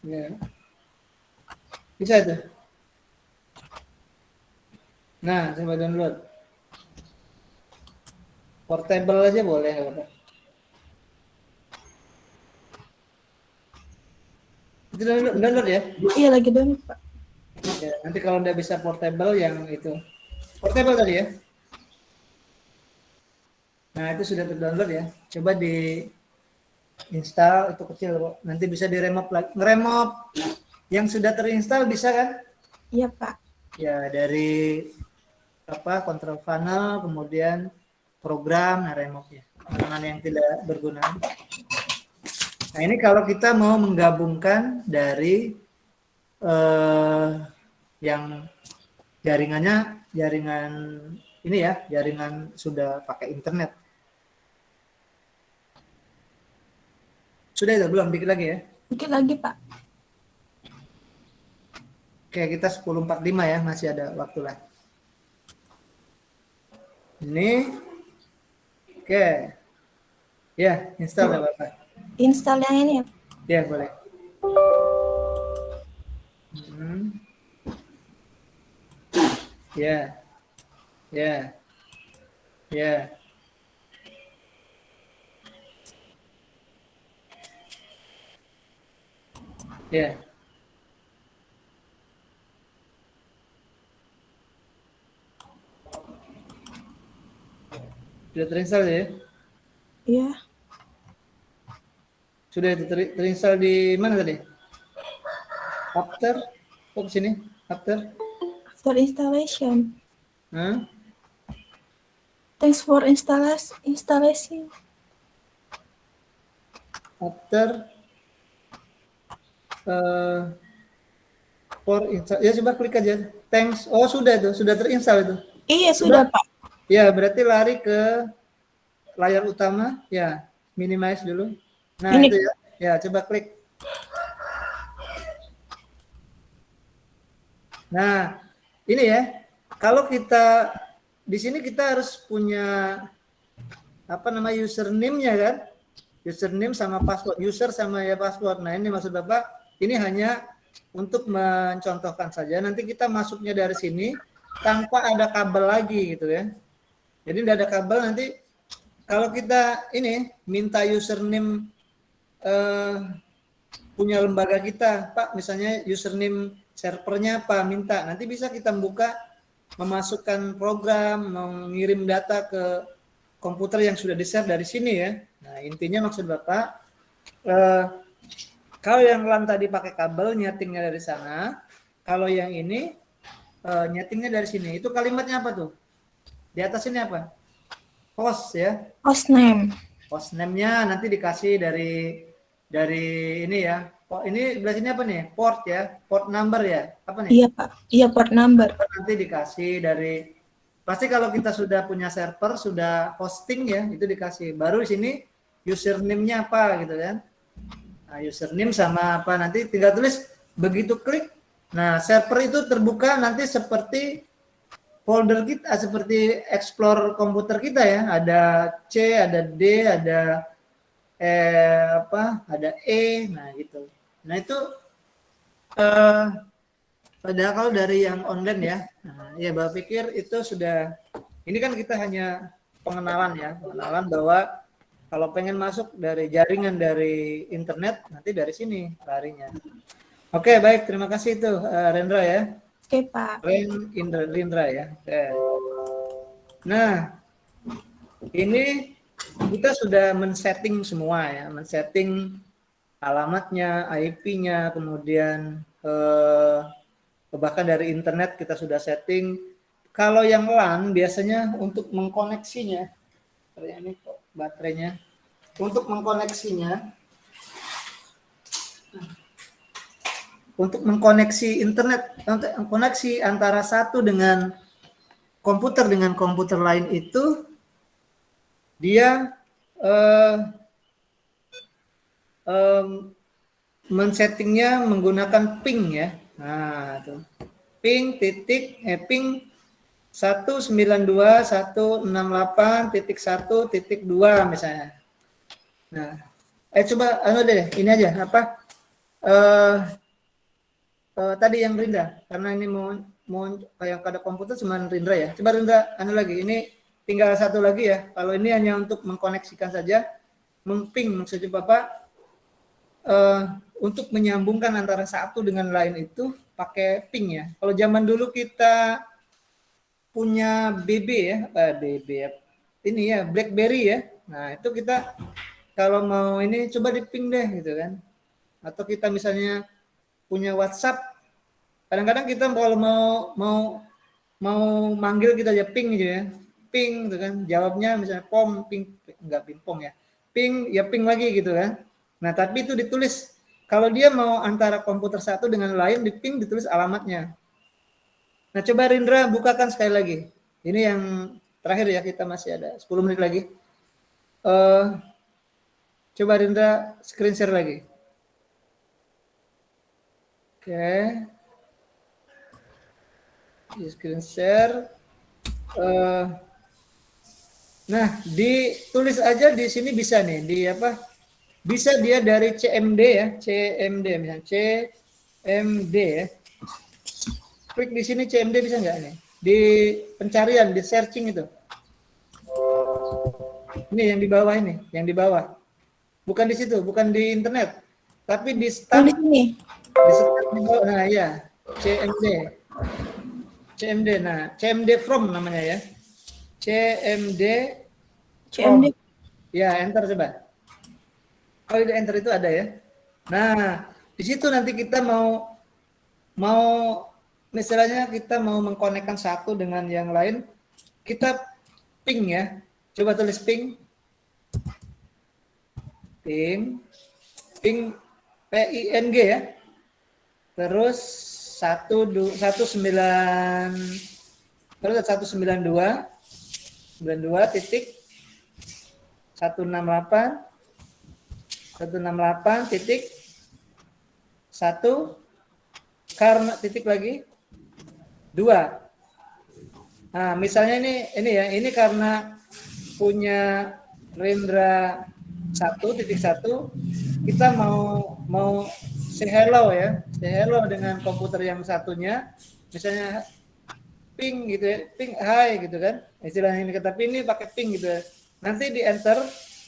Ya. Bisa itu. Nah, coba download. Portable aja boleh, apa? Itu download ya? Iya lagi download Pak. Ya, nanti kalau udah bisa portable yang itu. Portable tadi ya? Nah, itu sudah terdownload ya. Coba di install, itu kecil kok. Nanti bisa diremove lagi. Ngeremove yang sudah terinstall bisa kan? Iya Pak. Ya, dari control panel, kemudian program, nah remove ya. Mana yang tidak berguna. Nah, ini kalau kita mau menggabungkan dari yang jaringan ini ya, jaringan sudah pakai internet. Sudah itu belum? Dikit lagi ya? Dikit lagi Pak. Oke, kita 10.45 ya, masih ada waktu lah. Ini. Oke. Ya, install ya Bapak. Install yang ini ya. Ya, boleh. Ya. Sudah terinstall ya? Iya. Sudah itu terinstall di mana tadi? After? Oh, sini. After installation. Huh? Thanks for installation. After For install. Ya coba klik aja. Thanks. Oh sudah itu, sudah terinstall itu. Iya, sudah, Pak. Ya berarti lari ke layar utama. Ya minimize dulu. Nah Ini. itu ya. Ya coba klik. Nah ini ya. Kalau kita di sini kita harus punya apa nama username-nya kan? Username sama password. User sama ya password. Nah ini maksud Bapak. Ini hanya untuk mencontohkan saja, nanti kita masuknya dari sini tanpa ada kabel lagi gitu ya. Jadi tidak ada kabel, nanti kalau kita ini minta username punya lembaga kita, Pak, misalnya username servernya apa, minta. Nanti bisa kita buka, memasukkan program, mengirim data ke komputer yang sudah di-share dari sini ya. Nah intinya maksud Bapak, kalau yang LAN tadi pakai kabel, nyetingnya dari sana. Kalau yang ini, nyetingnya dari sini. Itu kalimatnya apa tuh? Di atas ini apa? Host ya. Hostname. Hostname-nya nanti dikasih dari ini ya. Oh, ini belah sini apa nih? Port ya. Port number ya. Apa nih? Iya, Pak. Iya, port number. Nanti dikasih dari, pasti kalau kita sudah punya server, sudah hosting ya, itu dikasih. Baru di sini username-nya apa gitu kan. Nah, username sama apa nanti tinggal tulis, begitu klik. Nah, server itu terbuka nanti seperti folder kita, seperti explore komputer kita ya. Ada C, ada D, ada ada E, nah gitu. Nah itu padahal kalau dari yang online ya, nah, ya Bapak pikir itu sudah. Ini kan kita hanya pengenalan ya, pengenalan bahwa kalau pengen masuk dari jaringan dari internet, nanti dari sini larinya. Oke, baik. Terima kasih itu, Rendra ya. Oke, Pak. Rendra ya. Oke. Nah, ini kita sudah men-setting semua ya. Men-setting alamatnya, IP-nya, kemudian bahkan dari internet kita sudah setting. Kalau yang LAN biasanya untuk mengkoneksinya, ini kok baterainya. Untuk mengkoneksinya, untuk mengkoneksi internet, untuk koneksi antara satu dengan komputer lain itu, dia men-settingnya menggunakan ping ya. Nah, tuh. Ping 192.168.1.2 misalnya. Nah, coba deh, ini aja apa? Tadi yang Rinda, karena ini mau kayak ada komputer cuma Rindra ya. Coba Rindra, lagi. Ini tinggal satu lagi ya. Kalau ini hanya untuk mengkoneksikan saja, memping maksudnya Bapak untuk menyambungkan antara satu dengan lain itu pakai ping ya. Kalau zaman dulu kita punya BB ya, ini ya BlackBerry ya. Nah itu kita kalau mau ini coba di ping deh gitu kan. Atau kita misalnya punya WhatsApp, kadang-kadang kita kalau mau manggil kita aja ping gitu ya, ping gitu kan, jawabnya misalnya ping, enggak pingpong ya, ping ya ping lagi gitu kan. Nah tapi itu ditulis, kalau dia mau antara komputer satu dengan lain, di ping ditulis alamatnya. Nah coba Rindra bukakan sekali lagi, ini yang terakhir ya, kita masih ada 10 menit lagi. Coba Rindra screen share lagi. Oke. Di screen share. Nah, ditulis aja di sini bisa nih, di apa? Bisa dia dari CMD ya, CMD misalnya CMD ya. Klik di sini CMD bisa nggak nih? Di pencarian, di searching itu. Ini yang di bawah ini, yang di bawah. Bukan di situ, bukan di internet, tapi di start. Di sini. Di start di bawah. Nah, ya, CMD. CMD. Nah, CMD from namanya ya. CMD. CMD. Ya, enter coba. Oh, itu enter itu ada ya. Nah, di situ nanti kita mau misalnya kita mau mengkonekkan satu dengan yang lain, kita ping ya. Coba tulis ping. Ping PING ya. Terus 192 titik 168 titik 1 karena titik lagi 2. Nah, misalnya ini ya, ini karena punya Rendra 1.1, kita mau say hello ya, say hello dengan komputer yang satunya, misalnya ping gitu ya, ping hai gitu kan, istilahnya ini, tapi ini pakai ping gitu ya. Nanti di enter,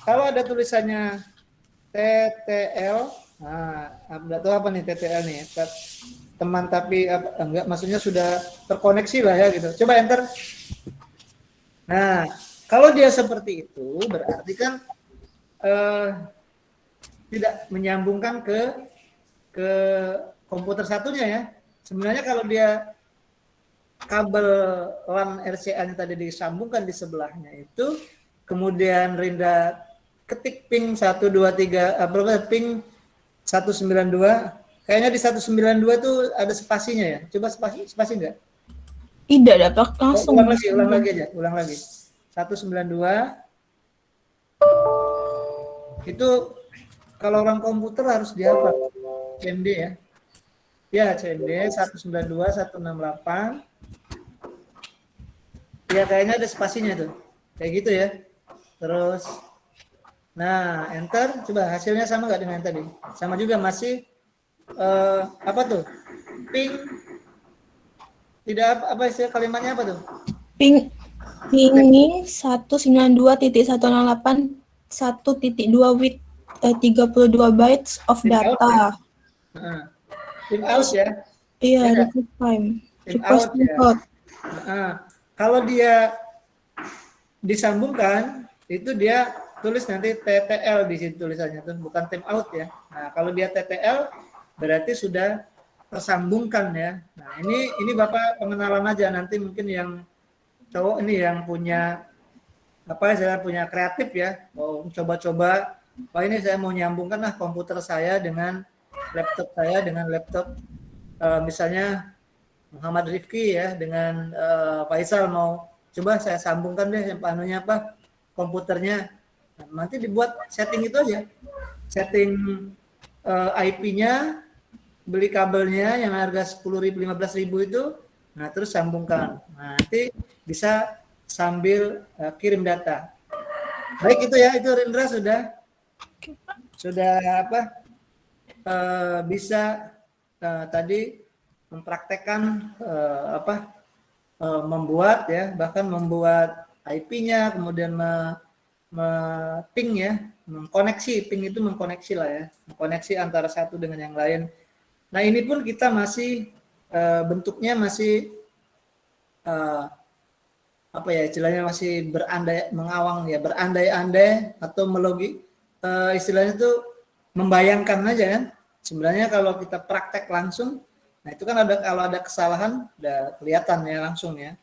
kalau ada tulisannya TTL, nah, nggak tahu apa nih TTL nih, teman tapi enggak, maksudnya sudah terkoneksi lah ya gitu. Coba enter. Nah, kalau dia seperti itu, berarti kan tidak menyambungkan ke komputer satunya ya. Sebenarnya kalau dia kabel LAN RCA-nya tadi disambungkan di sebelahnya itu, kemudian Rinda ketik ping 123 ping 192, kayaknya di 192 tuh ada spasinya ya. Coba spasi enggak? Tidak dapat langsung. Ulang lagi. 192 itu kalau orang komputer harus dihafal. CMD ya. Ya, CMD 192 168. Ya, kayaknya ada spasinya tuh. Kayak gitu ya. Terus nah, enter, coba hasilnya sama nggak dengan tadi? Sama juga, masih apa tuh? Ping tidak apa istilah kalimatnya apa tuh? Ping 192.168 1.2 with 32 bytes of Ping out, data. ya? Ping out ya? Iya, Ya, real time. ping out ya. Kalau dia disambungkan, itu dia tulis nanti TTL di situ tulisannya tuh, bukan time out ya. Nah, kalau dia TTL berarti sudah tersambungkan ya. Nah, ini Bapak pengenalan aja, nanti mungkin yang cowok ini yang punya saya punya kreatif ya, mau coba-coba, ini saya mau nyambungkan lah komputer saya dengan laptop saya dengan laptop misalnya Muhammad Rifki ya dengan Faisal, mau coba saya sambungkan deh anunya apa komputernya. Nah, nanti dibuat setting itu aja, setting IP-nya, beli kabelnya yang harga 10.000 15.000 itu, nah terus sambungkan. Nah, nanti bisa sambil kirim data. Baik, itu ya, itu Rendra sudah bisa tadi mempraktekkan membuat ya, bahkan membuat IP-nya, kemudian ping ya, mengkoneksi, ping itu mengkoneksi lah ya, mengkoneksi antara satu dengan yang lain. Nah, ini pun kita masih bentuknya masih istilahnya masih berandai-andai atau istilahnya itu membayangkan aja kan. Sebenarnya kalau kita praktek langsung, nah itu kan kalau ada kesalahan udah kelihatan ya langsung ya.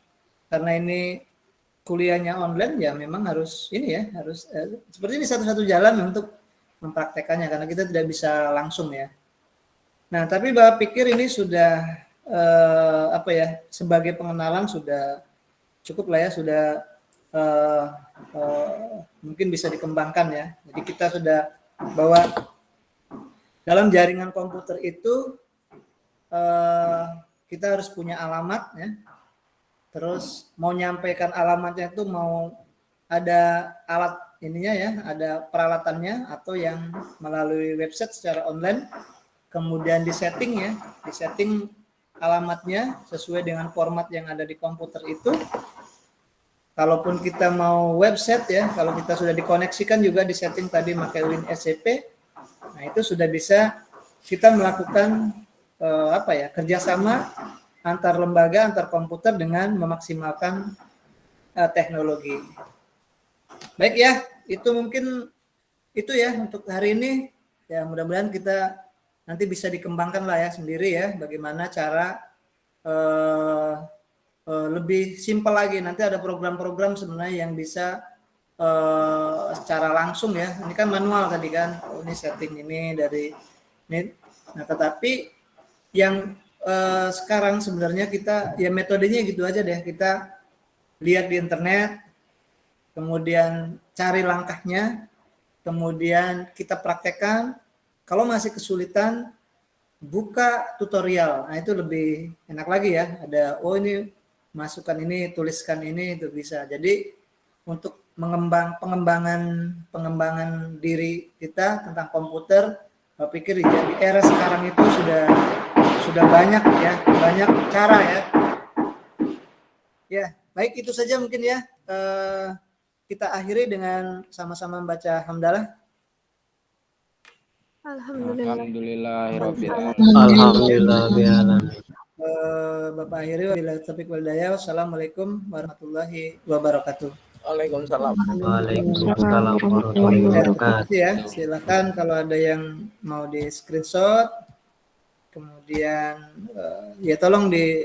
Karena ini kuliahnya online ya, memang harus seperti ini satu-satu jalan untuk mempraktekannya karena kita tidak bisa langsung ya. Nah, tapi Bapak pikir ini sudah sebagai pengenalan sudah cukup lah ya, sudah mungkin bisa dikembangkan ya. Jadi kita sudah bahwa dalam jaringan komputer itu kita harus punya alamat ya. Terus mau nyampaikan alamatnya itu mau ada alat ininya ya, ada peralatannya atau yang melalui website secara online, kemudian disetting alamatnya sesuai dengan format yang ada di komputer itu. Kalaupun kita mau website ya, kalau kita sudah dikoneksikan juga disetting tadi pakai WinSCP, nah itu sudah bisa kita melakukan kerjasama antar lembaga, antar komputer dengan memaksimalkan teknologi. Baik ya, itu mungkin itu ya untuk hari ini. Ya mudah-mudahan kita nanti bisa dikembangkan lah ya sendiri ya, bagaimana cara lebih simpel lagi. Nanti ada program-program sebenarnya yang bisa secara langsung ya. Ini kan manual tadi kan, ini setting ini dari ini. Nah tetapi yang sekarang sebenarnya kita ya metodenya gitu aja deh, kita lihat di internet, kemudian cari langkahnya, kemudian kita praktekkan. Kalau masih kesulitan, buka tutorial. Nah, itu lebih enak lagi ya. Ada, oh ini masukkan ini, tuliskan ini, itu bisa. Jadi untuk pengembangan diri kita tentang komputer, saya pikir di era sekarang itu sudah banyak ya, banyak cara ya. Ya, baik itu saja mungkin ya. Kita akhiri dengan sama-sama membaca hamdalah. Alhamdulillah. Bapak akhiri wabillahi taufiq wal hidayah. Wassalamualaikum warahmatullahi wabarakatuh. Waalaikumsalam. Waalaikumsalam warahmatullahi wabarakatuh. Ya, silakan kalau ada yang mau di screenshot, kemudian ya tolong di